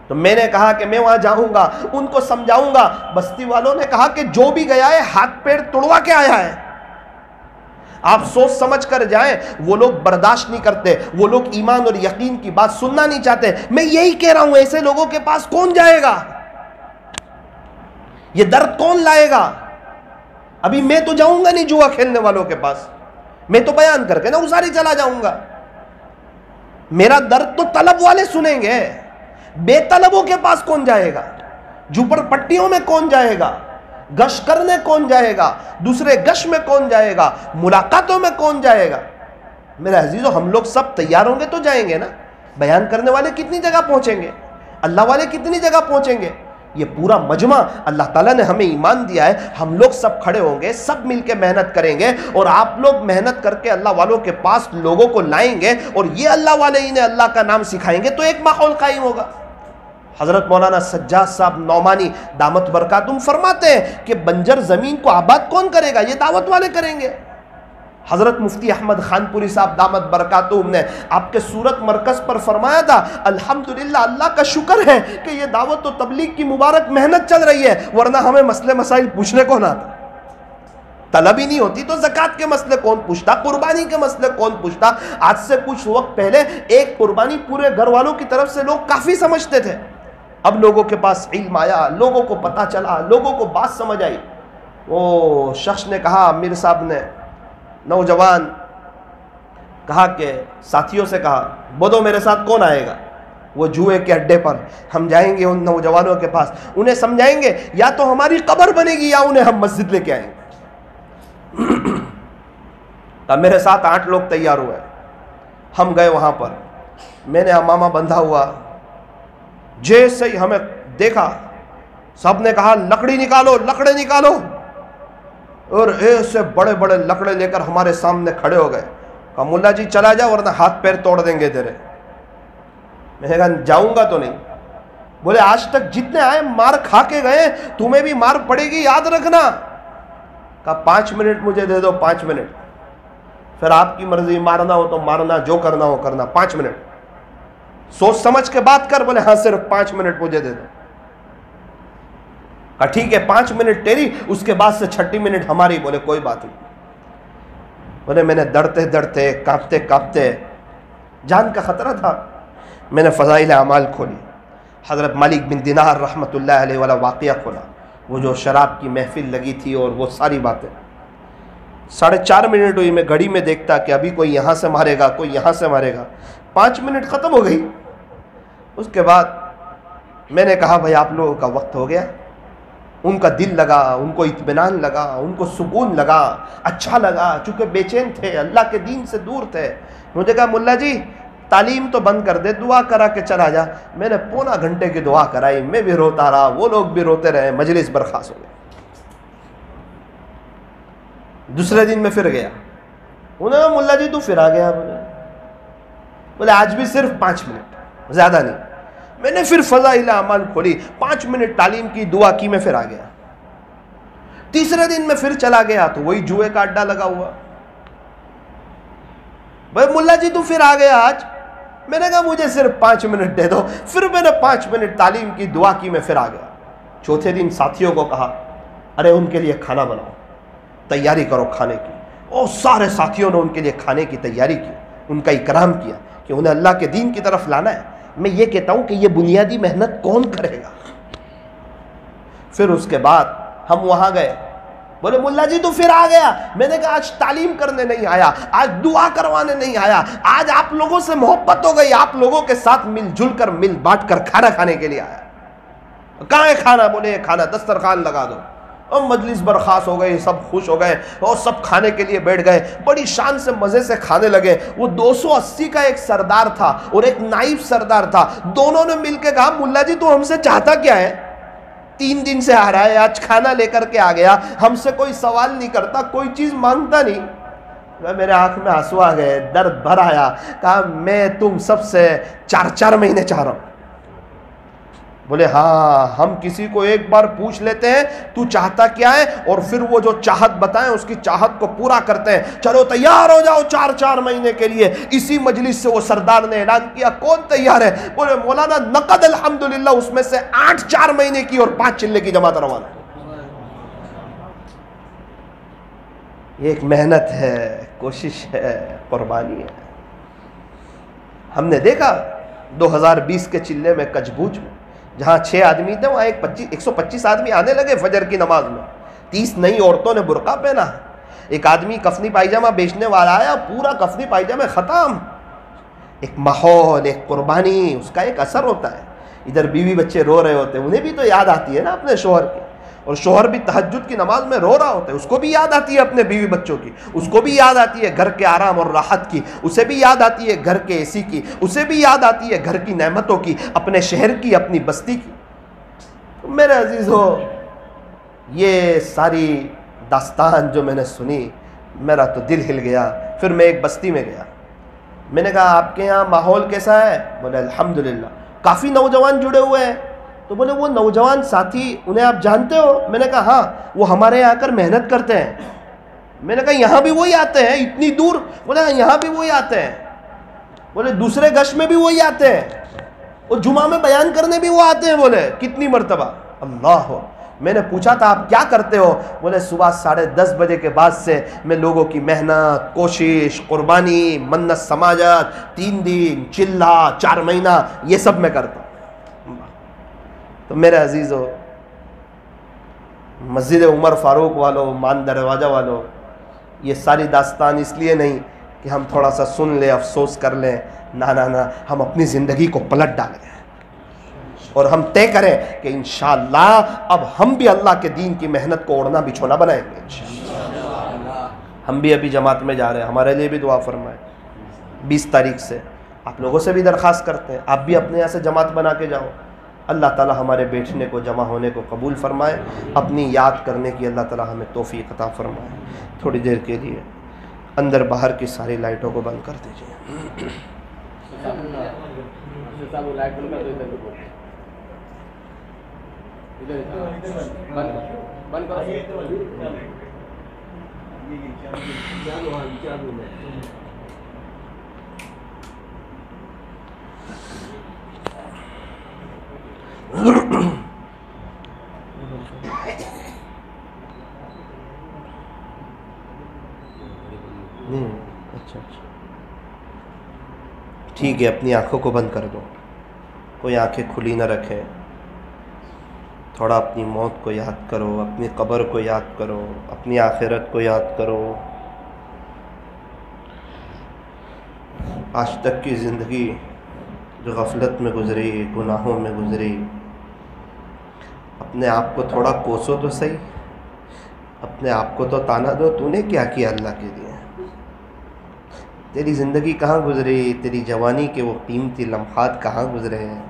تو میں نے کہا کہ میں وہاں جاؤں گا، ان کو سمجھاؤں گا. بستی والوں نے کہا کہ جو بھی گیا ہے ہاتھ پیر توڑوا کے آیا ہے، آپ سوچ سمجھ کر جائیں. وہ لوگ برداشت نہیں کرتے، وہ لوگ ایمان اور یقین کی بات سننا نہیں چاہتے. میں یہی کہہ رہا ہوں ایسے لوگوں کے پاس کون جائے گا؟ یہ درد کون لائے گا؟ ابھی میں تو جاؤں گا نہیں جوا کھیلنے والوں کے پاس، میں تو بیان کر کے نا اساری چلا جاؤں گا. میرا درد تو طلب والے سنیں گے، بے طلبوں کے پاس کون جائے گا؟ جھوپڑ پٹیوں میں کون جائے گا؟ گش کرنے کون جائے گا؟ دوسرے گش میں کون جائے گا؟ ملاقاتوں میں کون جائے گا؟ میرے عزیزو، ہم لوگ سب تیار ہوں گے تو جائیں گے نا. بیان کرنے والے کتنی جگہ پہنچیں گے، اللہ والے کتنی جگہ پہنچیں گے. یہ پورا مجمع اللہ تعالیٰ نے ہمیں ایمان دیا ہے، ہم لوگ سب کھڑے ہوں گے، سب مل کے محنت کریں گے، اور آپ لوگ محنت کر کے اللہ والوں کے پاس لوگوں کو لائیں گے، اور یہ اللہ والے انہیں اللہ کا نام سکھائیں گے، تو ایک ماحول قائم ہوگا. حضرت مولانا سجاد صاحب نعمانی دامت برکاتہم فرماتے ہیں کہ بنجر زمین کو آباد کون کرے گا؟ یہ دعوت والے کریں گے. حضرت مفتی احمد خان پوری صاحب دامت برکاتہم نے آپ کے سورت مرکز پر فرمایا تھا، الحمدللہ اللہ کا شکر ہے کہ یہ دعوت و تبلیغ کی مبارک محنت چل رہی ہے، ورنہ ہمیں مسئلے مسائل پوچھنے کو نہ آتا. طلب ہی نہیں ہوتی تو زکوٰۃ کے مسئلے کون پوچھتا، قربانی کے مسئلے کون پوچھتا. آج سے کچھ وقت پہلے ایک قربانی پورے گھر والوں کی طرف سے لوگ کافی سمجھتے تھے. اب لوگوں کے پاس علم آیا، لوگوں کو پتہ چلا، لوگوں کو بات سمجھ آئی. وہ شخص نے کہا، امیر صاحب نے، نوجوان کہا کہ ساتھیوں سے کہا، بولو میرے ساتھ کون آئے گا؟ وہ جوئے کے اڈے پر ہم جائیں گے ان نوجوانوں کے پاس، انہیں سمجھائیں گے، یا تو ہماری قبر بنے گی یا انہیں ہم مسجد لے کے آئیں گے. اب میرے ساتھ 8 لوگ تیار ہوئے. ہم گئے وہاں پر، میں نے امامہ بندھا ہوا. جیسے ہی ہمیں دیکھا سب نے کہا لکڑی نکالو، لکڑے نکالو، اور ایسے بڑے بڑے لکڑے لے کر ہمارے سامنے کھڑے ہو گئے. کہا ملا جی چلا جا ورنہ ہاتھ پیر توڑ دیں گے تیرے. میں نے کہا جاؤں گا تو نہیں. بولے آج تک جتنے آئے مار کھا کے گئے، تمہیں بھی مار پڑے گی یاد رکھنا. کہا 5 منٹ مجھے دے دو، 5 منٹ. پھر آپ کی مرضی، مارنا ہو تو مارنا، جو کرنا ہو کرنا. 5 منٹ سوچ سمجھ کے بات کر. بولے ہاں صرف 5 منٹ مجھے دے دو. کہا ٹھیک ہے 5 منٹ تیری، اس کے بعد سے 6 منٹ ہماری. بولے کوئی بات نہیں. بولے میں نے ڈرتے ڈرتے، کانپتے کانپتے، جان کا خطرہ تھا، میں نے فضائل اعمال کھولی. حضرت مالک بن دینار رحمۃ اللہ علیہ والا واقعہ کھولا، وہ جو شراب کی محفل لگی تھی اور وہ ساری باتیں. 4.5 منٹ ہوئی، میں گھڑی میں دیکھتا کہ ابھی کوئی یہاں سے مارے گا، کوئی یہاں سے مارے گا. 5 منٹ ختم ہو گئی. اس کے بعد میں نے کہا بھائی آپ لوگوں کا وقت ہو گیا. ان کا دل لگا، ان کو اطمینان لگا، ان کو سکون لگا، اچھا لگا، چونکہ بے چین تھے، اللہ کے دین سے دور تھے. مجھے کہا ملا جی تعلیم تو بند کر دے، دعا کرا کے چلا جا. میں نے پونا گھنٹے کی دعا کرائی، میں بھی روتا رہا، وہ لوگ بھی روتے رہے، مجلس برخاست ہو گئی. دوسرے دن میں پھر گیا. انہوں نے کہا ملا جی تو پھر آ گیا. بولے آج بھی صرف 5 منٹ، زیادہ نہیں. میں نے پھر فضائل اعمال کھولی، 5 منٹ تعلیم کی، دعا کی، میں پھر آ گیا. تیسرے دن میں پھر چلا گیا تو وہی جوئے کا اڈا لگا ہوا. بھائی ملا جی تو پھر آ گیا آج. میں نے کہا مجھے صرف 5 منٹ دے دو. پھر میں نے 5 منٹ تعلیم کی، دعا کی، میں پھر آ گیا. چوتھے دن ساتھیوں کو کہا ارے ان کے لیے کھانا بناؤ، تیاری کرو کھانے کی. اور سارے ساتھیوں نے ان کے لیے کھانے کی تیاری کی، ان کا اکرام کیا کہ انہیں اللہ کے دین کی طرف لانا ہے. میں یہ کہتا ہوں کہ یہ بنیادی محنت کون کرے گا؟ پھر اس کے بعد ہم وہاں گئے. بولے ملا جی تو پھر آ گیا. میں نے کہا آج تعلیم کرنے نہیں آیا، آج دعا کروانے نہیں آیا، آج آپ لوگوں سے محبت ہو گئی، آپ لوگوں کے ساتھ مل جل کر، مل بانٹ کر کھانا کھانے کے لیے آیا. کہاں ہے کھانا؟ بولے یہ کھانا دسترخوان لگا دو. اور مجلس برخاست ہو گئی، سب خوش ہو گئے اور سب کھانے کے لیے بیٹھ گئے، بڑی شان سے مزے سے کھانے لگے. وہ 280 کا ایک سردار تھا اور ایک نائب سردار تھا. دونوں نے مل کے کہا ملا جی تو ہم سے چاہتا کیا ہے؟ 3 دن سے آ رہا ہے، آج کھانا لے کر کے آ گیا، ہم سے کوئی سوال نہیں کرتا، کوئی چیز مانگتا نہیں. میرے آنکھ میں آنسو آ گئے، درد بھر آیا. کہا میں تم سب سے 4 مہینے چاہ رہا ہوں. بولے ہاں، ہم کسی کو ایک بار پوچھ لیتے ہیں تو چاہتا کیا ہے، اور پھر وہ جو چاہت بتائیں اس کی چاہت کو پورا کرتے ہیں. چلو تیار ہو جاؤ 4 مہینے کے لیے. اسی مجلس سے وہ سردار نے اعلان کیا کون تیار ہے؟ بولے مولانا نقد الحمدللہ اس میں سے 8 4 مہینے کی اور 5 چلے کی جماعت روانہ. یہ ایک محنت ہے، کوشش ہے، قربانی ہے. ہم نے دیکھا 2020 کے چلے میں کچھ بوجھ میں جہاں 6 آدمی تھے وہاں 125 آدمی آنے لگے فجر کی نماز میں. 30 نئی عورتوں نے برقع پہنا. ایک آدمی کفنی پائجامہ بیچنے والا آیا، پورا کفنی پائجامہ ختم. ایک ماحول، ایک قربانی، اس کا ایک اثر ہوتا ہے. ادھر بیوی بچے رو رہے ہوتے ہیں، انہیں بھی تو یاد آتی ہے نا اپنے شوہر کی، اور شوہر بھی تہجد کی نماز میں رو رہا ہوتا ہے، اس کو بھی یاد آتی ہے اپنے بیوی بچوں کی، اس کو بھی یاد آتی ہے گھر کے آرام اور راحت کی، اسے بھی یاد آتی ہے گھر کے اے سی کی، اسے بھی یاد آتی ہے گھر کی نعمتوں کی، اپنے شہر کی، اپنی بستی کی. تو میرے عزیزو، یہ ساری داستان جو میں نے سنی میرا تو دل ہل گیا. پھر میں ایک بستی میں گیا. میں نے کہا آپ کے یہاں ماحول کیسا ہے؟ بولے الحمدللہ کافی نوجوان جڑے ہوئے ہیں. تو بولے وہ نوجوان ساتھی انہیں آپ جانتے ہو؟ میں نے کہا ہاں، وہ ہمارے یہاں آ کر محنت کرتے ہیں. میں نے کہا یہاں بھی وہی آتے ہیں اتنی دور؟ بولے یہاں بھی وہی آتے ہیں. بولے دوسرے گش میں بھی وہی آتے ہیں، اور جمعہ میں بیان کرنے بھی وہ آتے ہیں. بولے کتنی مرتبہ؟ اللہ. میں نے پوچھا تھا آپ کیا کرتے ہو؟ بولے صبح 10:30 بجے کے بعد سے میں لوگوں کی محنت، کوشش، قربانی، منت سماجت، 3 دن، چلہ، 4 مہینہ، یہ سب میں کرتا ہوں. تو میرے عزیزو، مسجد عمر فاروق والوں، مان دروازہ والوں، یہ ساری داستان اس لیے نہیں کہ ہم تھوڑا سا سن لیں، افسوس کر لیں. نہ، ہم اپنی زندگی کو پلٹ ڈالیں اور ہم طے کریں کہ انشاءاللہ اب ہم بھی اللہ کے دین کی محنت کو اوڑھنا بچھونا بنائیں گے. ہم بھی ابھی جماعت میں جا رہے ہیں، ہمارے لیے بھی دعا فرمائیں. 20 تاریخ سے آپ لوگوں سے بھی درخواست کرتے ہیں آپ بھی اپنے یہاں سے جماعت بنا کے جاؤ. اللہ تعالی ہمارے بیٹھنے کو، جمع ہونے کو قبول فرمائے. اپنی یاد کرنے کی اللہ تعالی ہمیں توفیق عطا فرمائے. تھوڑی دیر کے لیے اندر باہر کی ساری لائٹوں کو بند کر دیجیے. اچھا ٹھیک ہے، اپنی آنکھوں کو بند کر دو، کوئی آنکھیں کھلی نہ رکھے. تھوڑا اپنی موت کو یاد کرو، اپنی قبر کو یاد کرو، اپنی آخرت کو یاد کرو. آج تک کی زندگی جو غفلت میں گزری، گناہوں میں گزری، اپنے آپ کو تھوڑا کوسو تو صحیح، اپنے آپ کو تو تانا دو، تو نے کیا کیا اللہ کے لیے؟ تیری زندگی کہاں گزری؟ تیری جوانی کے وہ قیمتی لمحات کہاں گزرے ہیں؟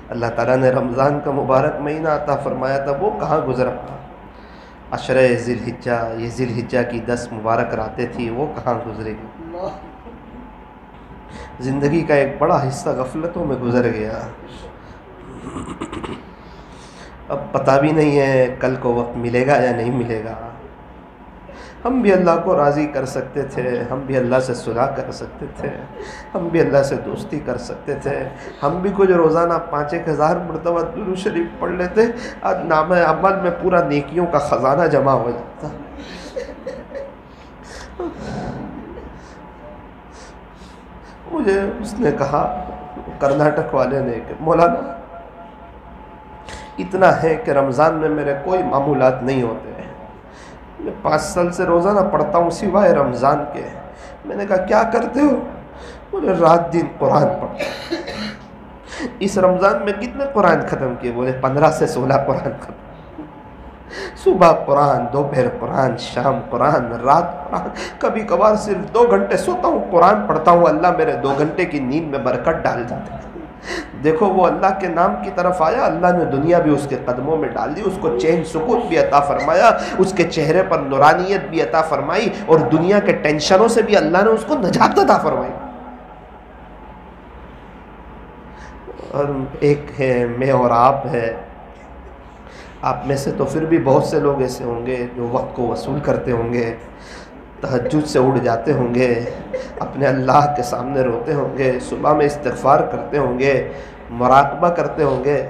اللہ تعالیٰ نے رمضان کا مبارک مہینہ عطا فرمایا تھا، وہ کہاں گزرا؟ عشرہ ذی الحجہ، یہ ذی الحجہ کی 10 مبارک راتیں تھی، وہ کہاں گزرے؟ زندگی کا ایک بڑا حصہ غفلتوں میں گزر گیا. اب پتہ بھی نہیں ہے کل کو وقت ملے گا یا نہیں ملے گا. ہم بھی اللہ کو راضی کر سکتے تھے، ہم بھی اللہ سے صلح کر سکتے تھے، ہم بھی اللہ سے دوستی کر سکتے تھے، ہم بھی کچھ روزانہ 5-1 ہزار مرتبہ درود شریف پڑھ لیتے، آج نامہ عمل میں پورا نیکیوں کا خزانہ جمع ہو جاتا. مجھے اس نے کہا، کرناٹک والے نے، کہ مولانا اتنا ہے کہ رمضان میں میرے کوئی معمولات نہیں ہوتے، میں 5 سال سے روزانہ پڑھتا ہوں سوائے رمضان کے. میں نے کہا کیا کرتے ہو؟ بولے رات دن قرآن پڑھتا ہوں. اس رمضان میں کتنے قرآن ختم کیے؟ بولے 15 سے 16 قرآن ختم. صبح قرآن، دوپہر قرآن، شام قرآن، رات قرآن، کبھی کبھار صرف 2 گھنٹے سوتا ہوں، قرآن پڑھتا ہوں، اللہ میرے 2 گھنٹے کی نیند میں برکت ڈال دیتا ہے. دیکھو وہ اللہ کے نام کی طرف آیا، اللہ نے دنیا بھی اس کے قدموں میں ڈال دی، اس کو چین سکون بھی عطا فرمایا، اس کے چہرے پر نورانیت بھی عطا فرمائی، اور دنیا کے ٹینشنوں سے بھی اللہ نے اس کو نجات عطا فرمائی۔ اور ایک ہے میں اور آپ ہے، آپ میں سے تو پھر بھی بہت سے لوگ ایسے ہوں گے جو وقت کو وصول کرتے ہوں گے، تہجد سے اٹھ جاتے ہوں گے، اپنے اللہ کے سامنے روتے ہوں گے، صبح میں استغفار کرتے ہوں گے، مراقبہ کرتے ہوں گے۔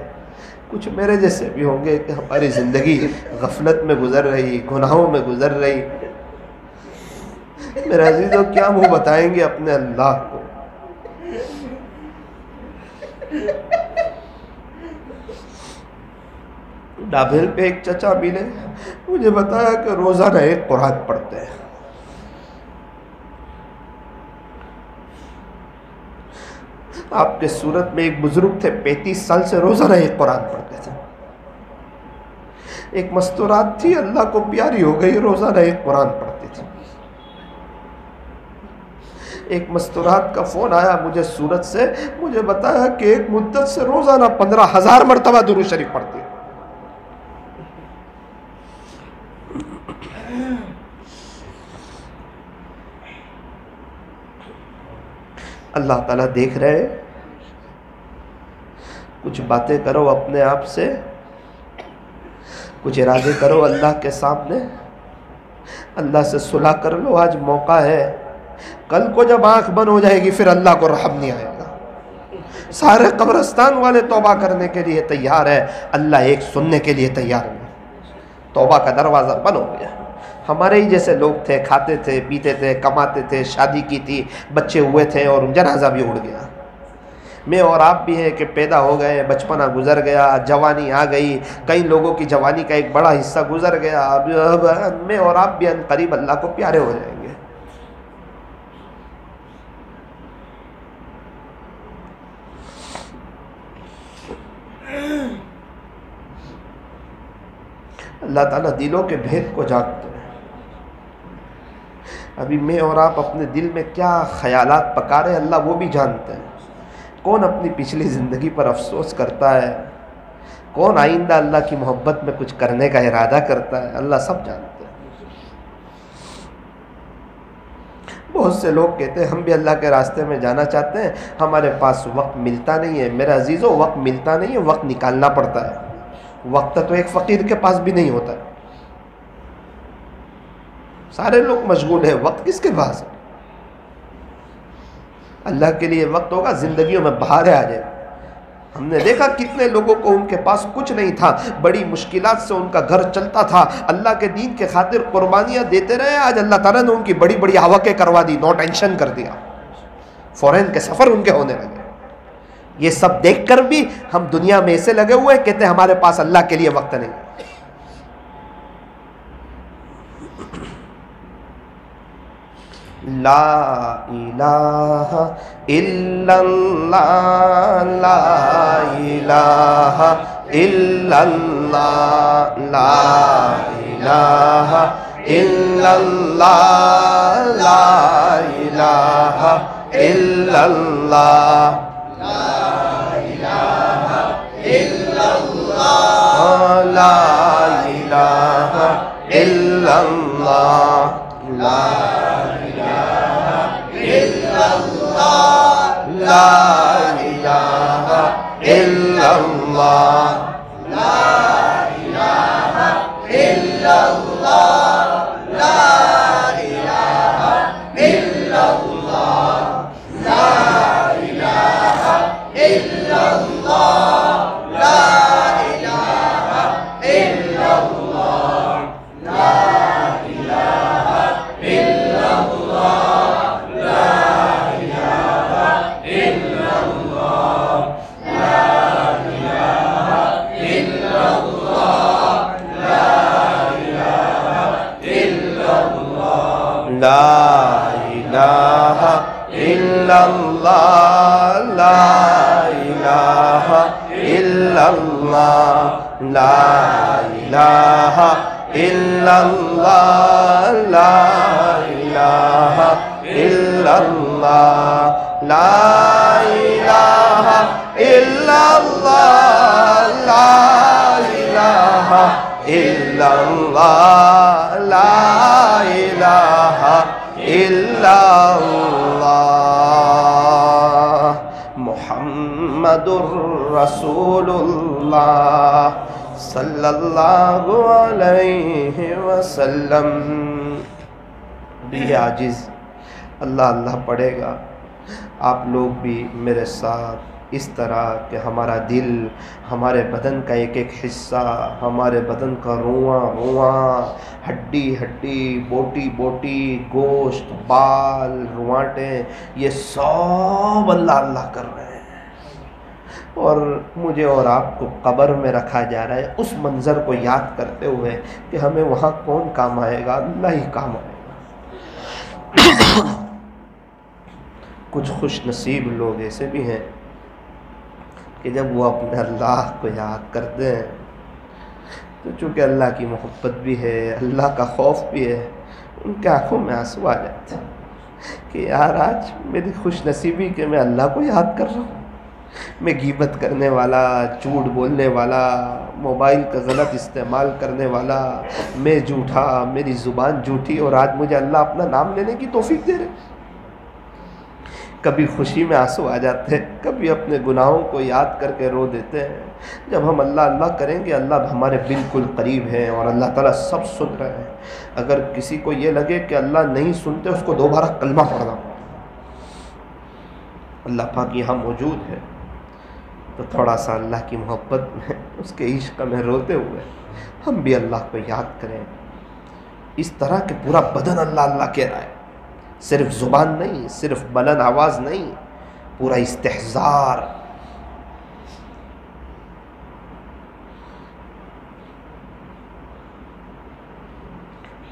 کچھ میرے جیسے بھی ہوں گے کہ ہماری زندگی غفلت میں گزر رہی، گناہوں میں گزر رہی۔ میرے عزیزوں کیا منہ بتائیں گے اپنے اللہ کو؟ ڈابھیل پہ ایک چچا ملے، مجھے بتایا کہ روزانہ ایک قرآن پڑھتے ہیں۔ آپ کے صورت میں ایک بزرگ تھے، 35 سال سے روزانہ ایک قرآن پڑھتے تھے۔ ایک مستورات تھی، اللہ کو پیاری ہو گئی، روزانہ ایک قرآن پڑھتی تھی۔ ایک مستورات کا فون آیا مجھے صورت سے، مجھے بتایا کہ ایک مدت سے روزانہ 15,000 مرتبہ درود شریف پڑھتی ہے۔ اللہ تعالیٰ دیکھ رہے، کچھ باتیں کرو اپنے آپ سے، کچھ ارادے کرو اللہ کے سامنے، اللہ سے صلح کر لو، آج موقع ہے۔ کل کو جب آنکھ بند ہو جائے گی پھر اللہ کو رحم نہیں آئے گا۔ سارے قبرستان والے توبہ کرنے کے لیے تیار ہے، اللہ ایک سننے کے لیے تیار نہیں۔ توبہ کا دروازہ بند ہو گیا۔ ہمارے ہی جیسے لوگ تھے، کھاتے تھے، پیتے تھے، کماتے تھے، شادی کی تھی، بچے ہوئے تھے اور جنازہ بھی اڑ گیا۔ میں اور آپ بھی ہیں کہ پیدا ہو گئے، بچپنا گزر گیا، جوانی آ گئی، کئی لوگوں کی جوانی کا ایک بڑا حصہ گزر گیا۔ اب میں اور آپ بھی ان قریب اللہ کو پیارے ہو جائیں گے۔ اللہ تعالیٰ دلوں کے بھید کو جانتے ہیں۔ ابھی میں اور آپ اپنے دل میں کیا خیالات پکا رہے ہیں اللہ وہ بھی جانتے ہیں۔ کون اپنی پچھلی زندگی پر افسوس کرتا ہے، کون آئندہ اللہ کی محبت میں کچھ کرنے کا ارادہ کرتا ہے، اللہ سب جانتے ہیں۔ بہت سے لوگ کہتے ہیں ہم بھی اللہ کے راستے میں جانا چاہتے ہیں، ہمارے پاس وقت ملتا نہیں ہے۔ میرے عزیزوں وقت ملتا نہیں ہے، وقت نکالنا پڑتا ہے۔ وقت تو ایک فقیر کے پاس بھی نہیں ہوتا ہے۔ سارے لوگ مشغول ہیں، وقت کس کے پاس ہے؟ اللہ کے لیے وقت ہوگا، زندگیوں میں بہاریں آ جائے۔ ہم نے دیکھا کتنے لوگوں کو ان کے پاس کچھ نہیں تھا، بڑی مشکلات سے ان کا گھر چلتا تھا، اللہ کے دین کے خاطر قربانیاں دیتے رہے، آج اللہ تعالیٰ نے ان کی بڑی بڑی آوقیں کروا دی، نو ٹینشن کر دیا، فورین کے سفر ان کے ہونے لگے۔ یہ سب دیکھ کر بھی ہم دنیا میں ایسے لگے ہوئے کہتے ہیں ہمارے پاس اللہ کے لیے وقت نہیں۔ لا الہ الا اللہ، لا الہ الا اللہ، لا الہ الا اللہ، لا الہ الا اللہ، لا الہ الا اللہ، لا الہ الا اللہ، لا لا الہ الا اللہ، لا الہ الا اللہ، لا الہ الا اللہ، لا الہ الا اللہ، لا الہ الا اللہ، لا الہ الا اللہ، لا الہ الا اللہ، لا الہ الا اللہ، لا الہ الا اللہ، لا الہ الا اللہ، لا الہ اللہ لا الہ الا اللہ لا الہ الا اللہ محمد الرسول اللہ صلی اللہ علیہ وسلم. بھی عاجز اللہ اللہ پڑھے گا. آپ لوگ بھی میرے ساتھ اس طرح کہ ہمارا دل، ہمارے بدن کا ایک ایک حصہ، ہمارے بدن کا رواں رواں، ہڈی ہڈی، بوٹی بوٹی، گوشت، بال، روانٹیں، یہ سب اللہ اللہ کر رہے ہیں. اور مجھے اور آپ کو قبر میں رکھا جا رہا ہے اس منظر کو یاد کرتے ہوئے کہ ہمیں وہاں کون کام آئے گا؟ اللہ ہی کام آئے گا. کچھ خوش نصیب لوگ ایسے بھی ہیں کہ جب وہ اپنے اللہ کو یاد کرتے ہیں تو چونکہ اللہ کی محبت بھی ہے، اللہ کا خوف بھی ہے، ان کی آنکھوں میں آنسو آ جاتے ہیں کہ یار آج میری خوش نصیبی کہ میں اللہ کو یاد کر رہا ہوں. میں غیبت کرنے والا، جھوٹ بولنے والا، موبائل کا غلط استعمال کرنے والا، میں جھوٹا، میری زبان جھوٹی، اور آج مجھے اللہ اپنا نام لینے کی توفیق دے رہے. کبھی خوشی میں آنسو آ جاتے ہیں، کبھی اپنے گناہوں کو یاد کر کے رو دیتے ہیں. جب ہم اللہ اللہ کریں گے اللہ ہمارے بالکل قریب ہیں اور اللہ تعالیٰ سب سن رہے ہیں. اگر کسی کو یہ لگے کہ اللہ نہیں سنتے اس کو دوبارہ کلمہ پڑھنا. اللہ پاک یہاں موجود ہے تو تھوڑا سا اللہ کی محبت میں، اس کے عشق میں روتے ہوئے ہم بھی اللہ کو یاد کریں. اس طرح کہ پورا بدن اللہ اللہ کہہ رہا ہے، صرف زبان نہیں، صرف بلند آواز نہیں، پورا استحضار.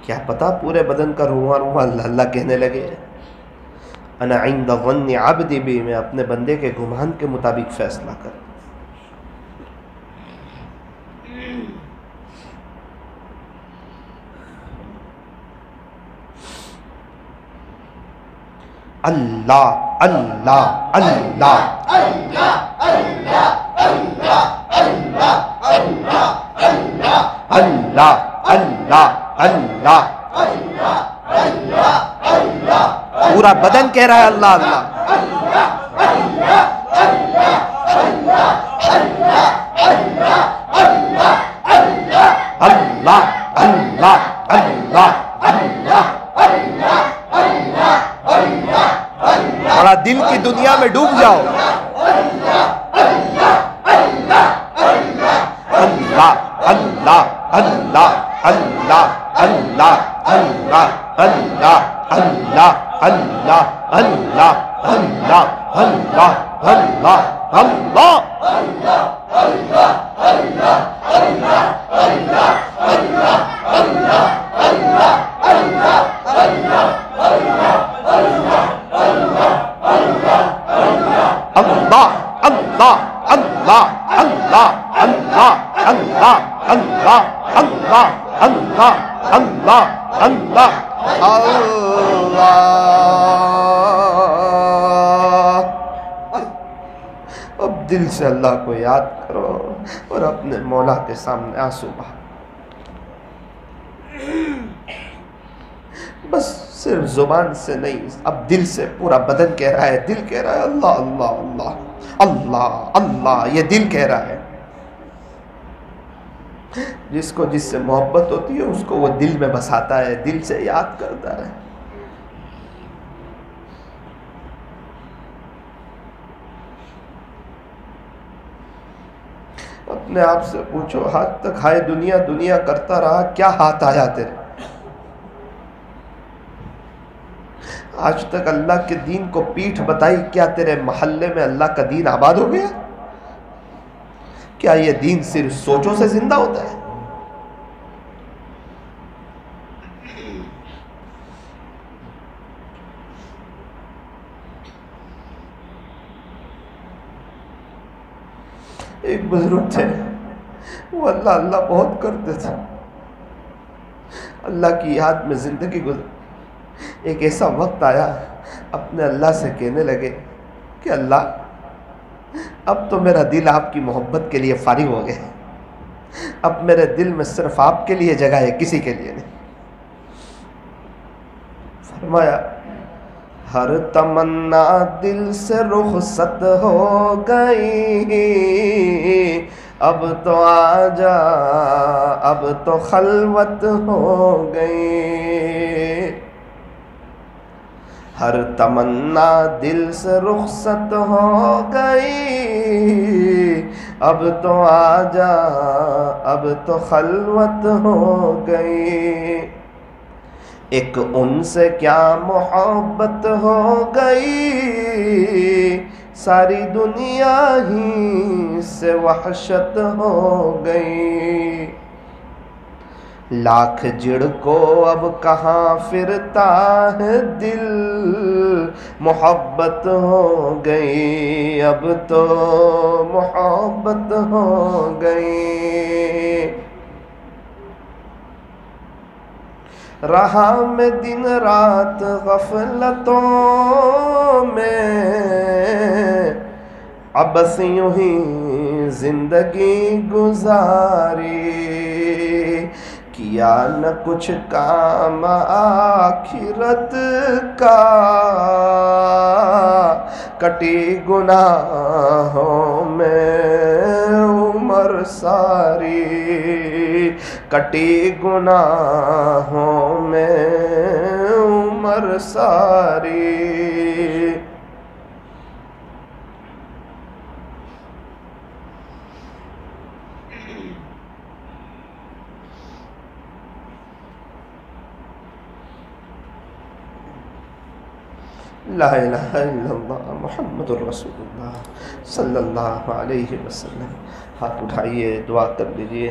کیا پتا پورے بدن کا رواں رواں اللہ اللہ کہنے لگے. انا عند ظن عبدی بھی، میں اپنے بندے کے گمان کے مطابق فیصلہ کروں. اللہ اللہ اللہ اللہ اللہ اللہ اللہ اللہ اللہ اللہ اللہ اللہ. پورا بدن کہہ رہا ہے اللہ اللہ. اللہ اللہ اللہ بڑا دل کی دنیا میں ڈوب جاؤ. اللہ اللہ اللہ اللہ اللہ اللہ اللہ اللہ اللہ اللہ اللہ اللہ اللہ اللہ. اب دل سے اللہ کو یاد کرو اور اپنے مولا کے سامنے آنسو بہا. بس صرف زبان سے نہیں، اب دل سے پورا بدن کہہ رہا ہے، دل کہہ رہا ہے اللہ اللہ اللہ اللہ اللہ. یہ دل کہہ رہا ہے. جس کو جس سے محبت ہوتی ہے اس کو وہ دل میں بساتا ہے، دل سے یاد کرتا ہے. اپنے آپ سے پوچھو، ہاتھ تک ہائے دنیا دنیا کرتا رہا، کیا ہاتھ آیا تیرے؟ آج تک اللہ کے دین کو پیٹھ بتائی، کیا تیرے محلے میں اللہ کا دین آباد ہو گیا؟ کیا یہ دین صرف سوچوں سے زندہ ہوتا ہے؟ ایک بزرگ تھے، وہ اللہ اللہ بہت کرتے تھے، اللہ کی یاد میں زندگی گزر. ایک ایسا وقت آیا اپنے اللہ سے کہنے لگے کہ اللہ اب تو میرا دل آپ کی محبت کے لیے فارغ ہو گیا، اب میرے دل میں صرف آپ کے لیے جگہ ہے، کسی کے لیے نہیں۔ فرمایا ہر تمنا دل سے رخصت ہو گئی، اب تو آجا اب تو خلوت ہو گئی، ہر تمنا دل سے رخصت ہو گئی، اب تو آجا اب تو خلوت ہو گئی، ایک ان سے کیا محبت ہو گئی، ساری دنیا ہی سے وحشت ہو گئی، لاکھ جڑ کو اب کہاں پھرتا ہے دل، محبت ہو گئی اب تو محبت ہو گئی، رہا میں دن رات غفلتوں میں، اب بس یوں ہی زندگی گزاری، کیا نہ کچھ کام آخرت کا، کٹی گناہوں میں عمر ساری، کٹی گناہوں میں عمر ساری۔ لا الہ الا اللہ محمد الرسول اللہ صلی اللہ علیہ وسلم۔ ہاتھ اٹھائیے، دعا کر لیجئے۔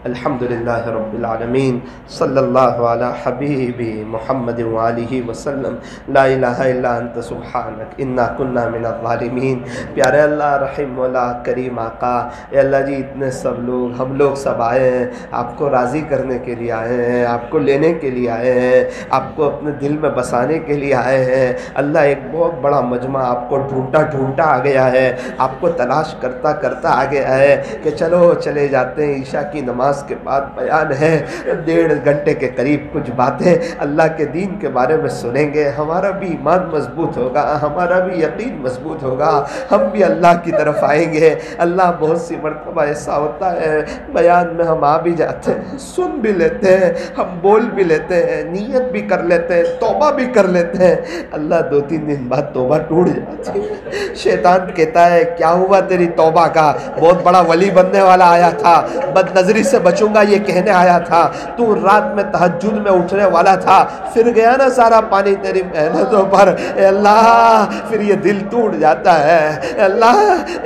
الحمدللہ رب العالمین، صلی اللہ علی حبیبی محمد وآلہ وسلم۔ لا الہ الا انت سبحانک انا کنا من الظالمین۔ پیارے اللہ، رحیم مولا، کریم آقا، اے اللہ جی، اتنے سب لوگ، ہم لوگ سب آئے ہیں، آپ کو راضی کرنے کے لیے آئے ہیں، آپ کو لینے کے لیے آئے ہیں، آپ کو اپنے دل میں بسانے کے لیے آئے ہیں۔ اللہ، ایک بہت بڑا مجمع آپ کو ڈھونڈتا آ گیا ہے، آپ کو تلاش کرتا آ گیا ہے کہ چلو چلے جاتے ہیں۔ عشاء کی نماز کے بعد بیان ہے، 1.5 گھنٹے کے قریب کچھ باتیں اللہ کے دین کے بارے میں سنیں گے، ہمارا بھی ایمان مضبوط ہوگا، ہمارا بھی یقین مضبوط ہوگا، ہم بھی اللہ کی طرف آئیں گے۔ اللہ، بہت سی مرتبہ ایسا ہوتا ہے بیان میں ہم آ بھی جاتے ہیں، سن بھی لیتے ہیں، ہم بول بھی لیتے ہیں، نیت بھی کر لیتے ہیں، توبہ بھی کر لیتے ہیں۔ اللہ، 2-3 دن بعد توبہ ٹوٹ جاتی ہے۔ شیطان کہتا ہے کیا ہوا تیری توبہ کا؟ بہت بڑا ولی بننے والا آیا تھا، بد نظری سے بچوں گا یہ کہنے آیا تھا، تو رات میں تہجد میں اٹھنے والا تھا، پھر گیا نا سارا پانی تیری محنتوں پر۔ اے اللہ، پھر یہ دل ٹوٹ جاتا ہے۔ اے اللہ،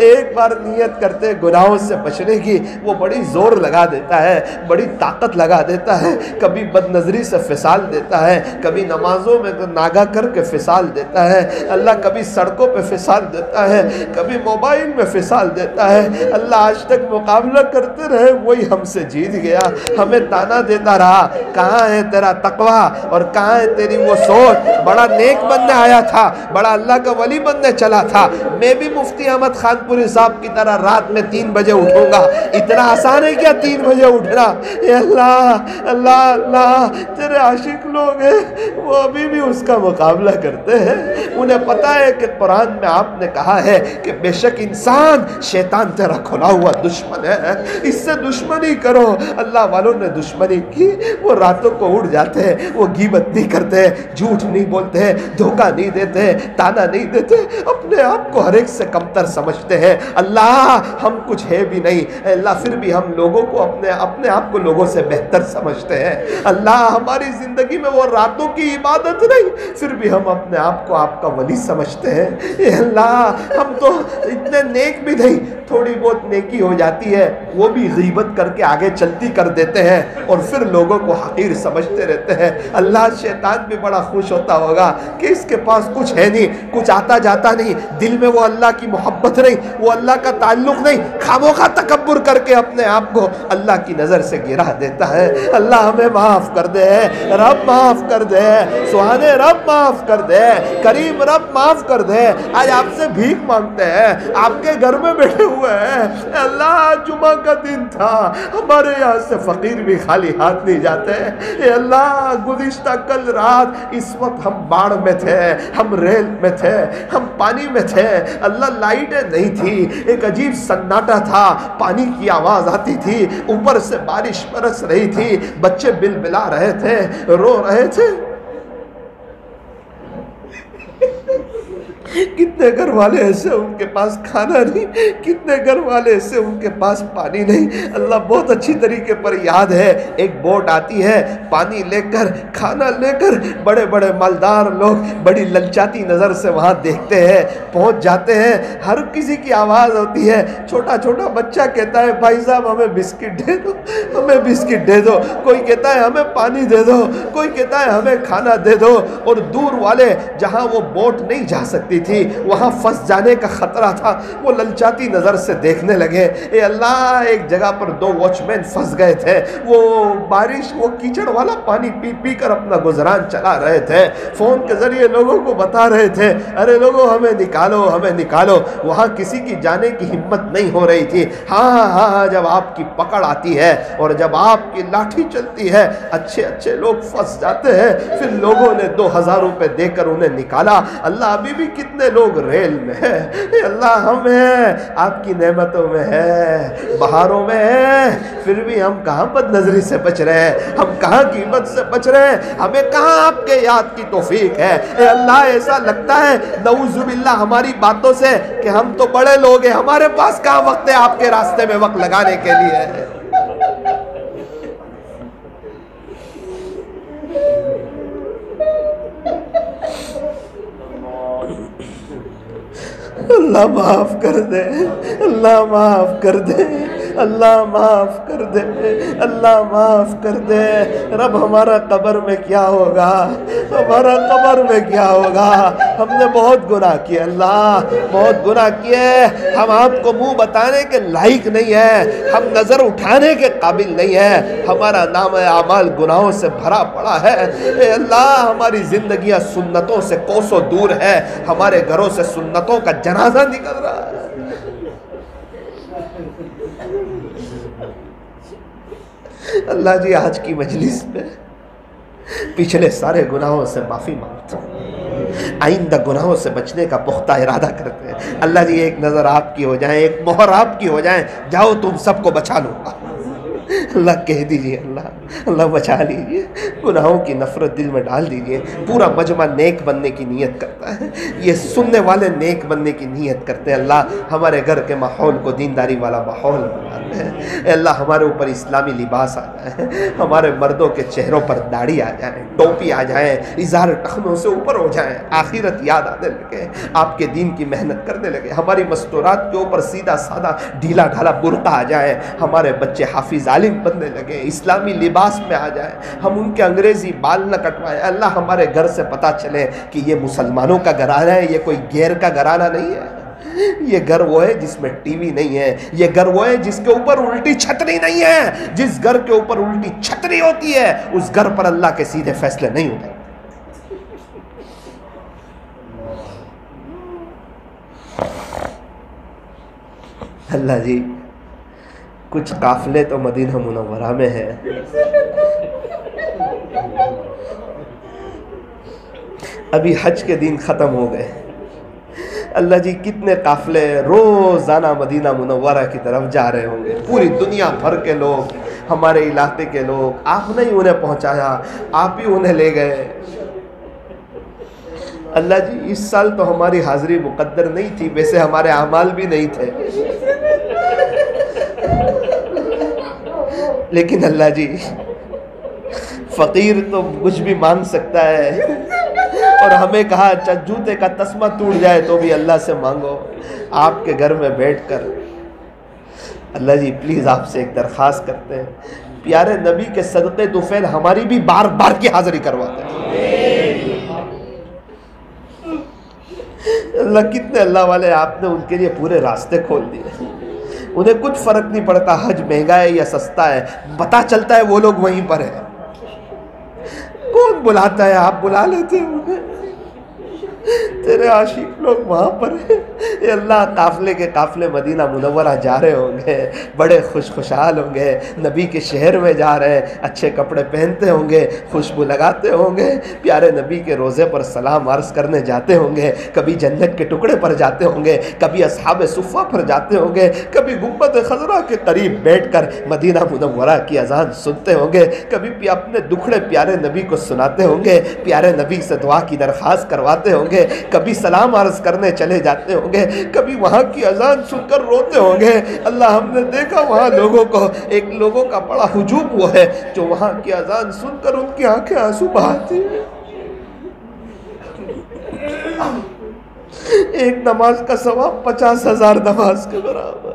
ایک بار نیت کرتے گناہوں سے بچنے کی، وہ بڑی زور لگا دیتا ہے، بڑی طاقت لگا دیتا ہے، کبھی بد نظری سے فسال دیتا ہے، کبھی نمازوں میں ناگا کر کے فسال دیتا ہے، اللہ کبھی سڑکوں پہ فسال دیتا ہے، کبھی موبائل میں فسال دیتا ہے۔ اللہ، آج تک مقابلہ کرتے رہے، وہی ہم سے جیت گیا، ہمیں تانا دیتا رہا، کہاں ہے تیرا تقوی اور کہاں ہے تیری وہ سوچ؟ بڑا نیک بننے آیا تھا، بڑا اللہ کا ولی بننے چلا تھا، میں بھی مفتی احمد خان پوری صاحب کی طرح رات میں 3 بجے اٹھوں گا، اتنا آسان ہے کیا 3 بجے اٹھنا؟ اے اللہ اللہ اللہ، تیرے عاشق لوگ ہیں، وہ ابھی بھی اس کا مقابلہ کرتے ہیں، انہیں پتا ہے کہ قرآن میں آپ نے کہا ہے کہ بے شک انسان شیطان تیرا کھلا ہوا دشمن ہے، اس سے دشمنی کرو۔ اللہ والوں نے دشمنی کی، وہ راتوں کو اٹھ جاتے ہیں، وہ غیبت نہیں کرتے، جھوٹ نہیں بولتے، دھوکہ نہیں دیتے، تانا نہیں دیتے، اپنے آپ کو ہر ایک سے کمتر سمجھتے ہیں۔ اللہ، ہم کچھ ہے بھی نہیں، اللہ پھر بھی ہم لوگوں کو اپنے آپ کو لوگوں سے بہتر سمجھتے ہیں۔ اللہ، ہماری زندگی میں وہ راتوں کی عبادت نہیں، پھر بھی ہم اپنے آپ کو آپ کا ولی سمجھتے ہیں۔ اے اللہ، ہم تو اتنے نیک بھی نہیں، تھوڑی بہت نیکی ہو جاتی ہے، وہ بھی غیبت کر کے آگے چلتی کر دیتے ہیں اور پھر لوگوں کو حقیر سمجھتے رہتے ہیں۔ اللہ، شیطان بھی بڑا خوش ہوتا ہوگا کہ اس کے پاس کچھ ہے نہیں، کچھ آتا جاتا نہیں، دل میں وہ اللہ کی محبت نہیں، وہ اللہ کا تعلق نہیں، خاموخواہ تکبر کر کے اپنے آپ کو اللہ کی نظر سے گرا دیتا ہے۔ اللہ ہمیں معاف کر دے، رب معاف کر دے، سبحان رب معاف کر دے، کریم کریم رب معاف کر دے، آج آپ سے بھیک مانگتے ہیں، آپ کے گھر میں بیٹھے ہوئے ہیں۔ اے اللہ جمعہ کا دن تھا، ہمارے یہاں سے فقیر بھی خالی ہاتھ نہیں جاتے۔ اے اللہ گزشتہ کل رات اس وقت ہم باڑ میں تھے، ہم ریل میں تھے، ہم پانی میں تھے، اللہ لائٹیں نہیں تھی، ایک عجیب سناٹا تھا، پانی کی آواز آتی تھی، اوپر سے بارش برس رہی تھی، بچے بلبلا رہے تھے، رو رہے تھے۔ کتنے گھر والے ایسے ان کے پاس کھانا نہیں، کتنے گھر والے ایسے ان کے پاس پانی نہیں۔ اللہ بہت اچھی طریقے پر یاد ہے، ایک بوٹ آتی ہے، پانی لے کر کھانا لے کر، بڑے بڑے مالدار لوگ بڑی للچاتی نظر سے وہاں دیکھتے ہیں، پہنچ جاتے ہیں، ہر کسی کی آواز ہوتی ہے، چھوٹا چھوٹا بچہ کہتا ہے بھائی صاحب ہمیں بسکٹ دے دو، ہمیں بسکٹ دے دو، کوئی کہتا ہے ہمیں پانی دے دو، کوئی کہتا ہے ہمیں کھانا دے دو۔ اور دور والے جہاں وہ بوٹ نہیں جا سکتی تھی، وہاں پھنس جانے کا خطرہ تھا، وہ للچاتی نظر سے دیکھنے لگے۔ اے اللہ ایک جگہ پر 2 واچ مین پھنس گئے تھے، وہ بارش وہ کیچڑ والا پانی پی پی کر اپنا گزران چلا رہے تھے، فون کے ذریعے لوگوں کو بتا رہے تھے ارے لوگوں ہمیں نکالو ہمیں نکالو۔ وہاں کسی کی جانے کی ہمت نہیں ہو رہی تھی۔ ہاں جب آپ کی پکڑ آتی ہے اور جب آپ کی لاٹھی چلتی ہے، اچھے اچھے لوگ پھنس جاتے ہیں، پھر لوگوں نے 2000 روپے دے کر انہیں نکالا۔ اللہ ابھی بھی کتنے لوگ ریل میں ہے، اے اللہ ہم ہیں آپ کی نعمتوں میں ہے، بہاروں میں ہے، پھر بھی ہم کہاں بد نظری سے بچ رہے ہیں، ہم کہاں غیبت سے بچ رہے ہیں، ہمیں کہاں آپ کے یاد کی توفیق ہے۔ اے اللہ ایسا لگتا ہے نعوذ باللہ ہماری باتوں سے کہ ہم تو بڑے لوگ ہیں، ہمارے پاس کہاں وقت ہے آپ کے راستے میں وقت لگانے کے لیے۔ اللہ معاف کر دے، اللہ معاف کر دے، اللہ معاف کر دے، اللہ معاف کر دے۔ رب ہمارا قبر میں کیا ہوگا، ہمارا قبر میں کیا ہوگا، ہم نے بہت گناہ کیے اللہ، بہت گناہ کیے، ہم آپ کو منہ بتانے کے لائق نہیں ہیں، ہم نظر اٹھانے کے قابل نہیں ہیں، ہمارا نام اعمال گناہوں سے بھرا پڑا ہے۔ اے اللہ ہماری زندگیاں سنتوں سے کوسوں دور ہے، ہمارے گھروں سے سنتوں کا جنازہ نکل رہا ہے۔ اللہ جی آج کی مجلس میں پچھلے سارے گناہوں سے معافی مانگتا ہوں، آئندہ گناہوں سے بچنے کا پختہ ارادہ کرتے ہیں۔ اللہ جی ایک نظر آپ کی ہو جائیں، ایک مہر آپ کی ہو جائیں، جاؤ تم سب کو بچا لوں گا۔ اللہ کہہ دیجئے اللہ بچا لیجئے، گناہوں کی نفرت دل میں ڈال دیجئے۔ پورا مجمع نیک بننے کی نیت کرتا ہے، یہ سننے والے نیک بننے کی نیت کرتے ہیں۔ اللہ ہمارے گھر کے ماحول کو دینداری والا ماحول بنا دے۔ اے اللہ ہمارے اوپر اسلامی لباس آ جائے، ہمارے مردوں کے چہروں پر داڑھی آ جائے، ٹوپی آ جائے، اظہار ٹخنوں سے اوپر ہو جائیں، آخرت یاد آنے لگے، آپ کے دین کی محنت کرنے لگے، ہماری مستورات کے اوپر سیدھا سادہ ڈھیلا ڈھالا برقع آ جائے، ہمارے بچے حافظ عالم بننے لگے، اسلامی لباس میں آ جائیں، ہم ان کے انگریزی بال نہ کٹوائیں۔ اللہ ہمارے گھر سے پتہ چلے کہ یہ مسلمانوں کا گھرانہ ہے، یہ کوئی غیر کا گھرانہ نہیں ہے۔ یہ گھر وہ ہے جس میں ٹی وی نہیں ہے، یہ گھر وہ ہے جس کے اوپر الٹی چھتری نہیں ہے۔ جس گھر کے اوپر الٹی چھتری ہوتی ہے اس گھر پر اللہ کے سیدھے فیصلے نہیں ہوتے۔ اللہ جی کچھ قافلے تو مدینہ منورہ میں ہیں، ابھی حج کے دن ختم ہو گئے، اللہ جی کتنے قافلے روزانہ مدینہ منورہ کی طرف جا رہے ہوں گے، پوری دنیا بھر کے لوگ، ہمارے علاقے کے لوگ، آپ نے ہی انہیں پہنچایا، آپ ہی انہیں لے گئے۔ اللہ جی اس سال تو ہماری حاضری مقدر نہیں تھی، ویسے ہمارے اعمال بھی نہیں تھے، لیکن اللہ جی فقیر تو کچھ بھی مانگ سکتا ہے، اور ہمیں کہا جوتے کا تسمہ ٹوٹ جائے تو بھی اللہ سے مانگو۔ آپ کے گھر میں بیٹھ کر اللہ جی پلیز آپ سے ایک درخواست کرتے ہیں، پیارے نبی کے صدقے طفیل ہماری بھی بار بار کی حاضری کروا دیں۔ اللہ کتنے اللہ والے آپ نے ان کے لیے پورے راستے کھول دیے، انہیں کچھ فرق نہیں پڑتا حج مہنگا ہے یا سستا ہے، پتہ چلتا ہے وہ لوگ وہیں پر ہیں، کون بلاتا ہے آپ بلا لیتے ہیں انہیں، تیرے عاشق لوگ وہاں پر ہیں. اے اللہ قافلے کے قافلے مدینہ منورہ جا رہے ہوں گے، بڑے خوشحال ہوں گے، نبی کے شہر میں جا رہے ہیں، اچھے کپڑے پہنتے ہوں گے، خوشبو لگاتے ہوں گے، پیارے نبی کے روضے پر سلام عرض کرنے جاتے ہوں گے، کبھی جنت کے ٹکڑے پر جاتے ہوں گے، کبھی اصحاب صفہ پر جاتے ہوں گے، کبھی گنبد خضرا کے قریب بیٹھ کر مدینہ منورہ کی اذان سنتے ہوں گے، کبھی اپنے دکھڑے پیارے نبی کو سناتے ہوں گے، پیارے نبی سے دعا کی درخواست کرواتے ہوں گے، کبھی سلام عرض کرنے چلے جاتے ہوں گے، کبھی وہاں کی اذان سن کر روتے ہوں گے. اللہ ہم نے دیکھا وہاں لوگوں کو، ایک لوگوں کا بڑا ہجوم وہ ہے جو وہاں کی اذان سن کر ان کی آنکھیں آنسو بہاتی ہیں. ایک نماز کا ثواب 50,000 نماز کے برابر.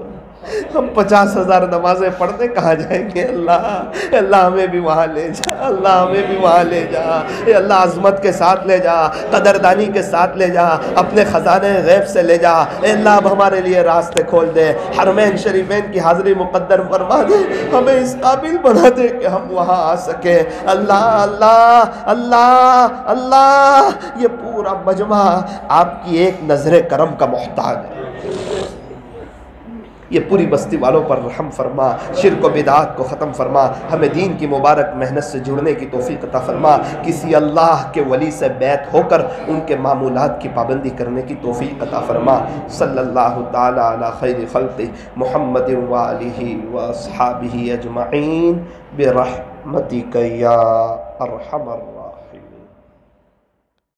ہم 50,000 نمازیں پڑھنے کہاں جائیں گے؟ اللہ ہمیں بھی وہاں لے جا، اللہ ہمیں بھی وہاں لے جا. اے اللہ عظمت کے ساتھ لے جا، قدردانی کے ساتھ لے جا، اپنے خزانے غیب سے لے جا. اے اللہ اب ہمارے لیے راستے کھول دے، حرمین شریفین کی حاضری مقدر فرما دے، ہمیں اس قابل بنا دے کہ ہم وہاں آ سکیں. اللہ اللہ اللہ اللہ، یہ پورا مجمع آپ کی ایک نظر کرم کا محتاج ہے. یہ پوری بستی والوں پر رحم فرما، شرک و بدعات کو ختم فرما، ہمیں دین کی مبارک محنت سے جڑنے کی توفیق عطا فرما، کسی اللہ کے ولی سے بیعت ہو کر ان کے معمولات کی پابندی کرنے کی توفیق عطا فرما. صلی اللہ تعالی علی خیر خلقہ محمد وآلہ واصحابہ اجمعین برحمتک یا ارحم الراحمین.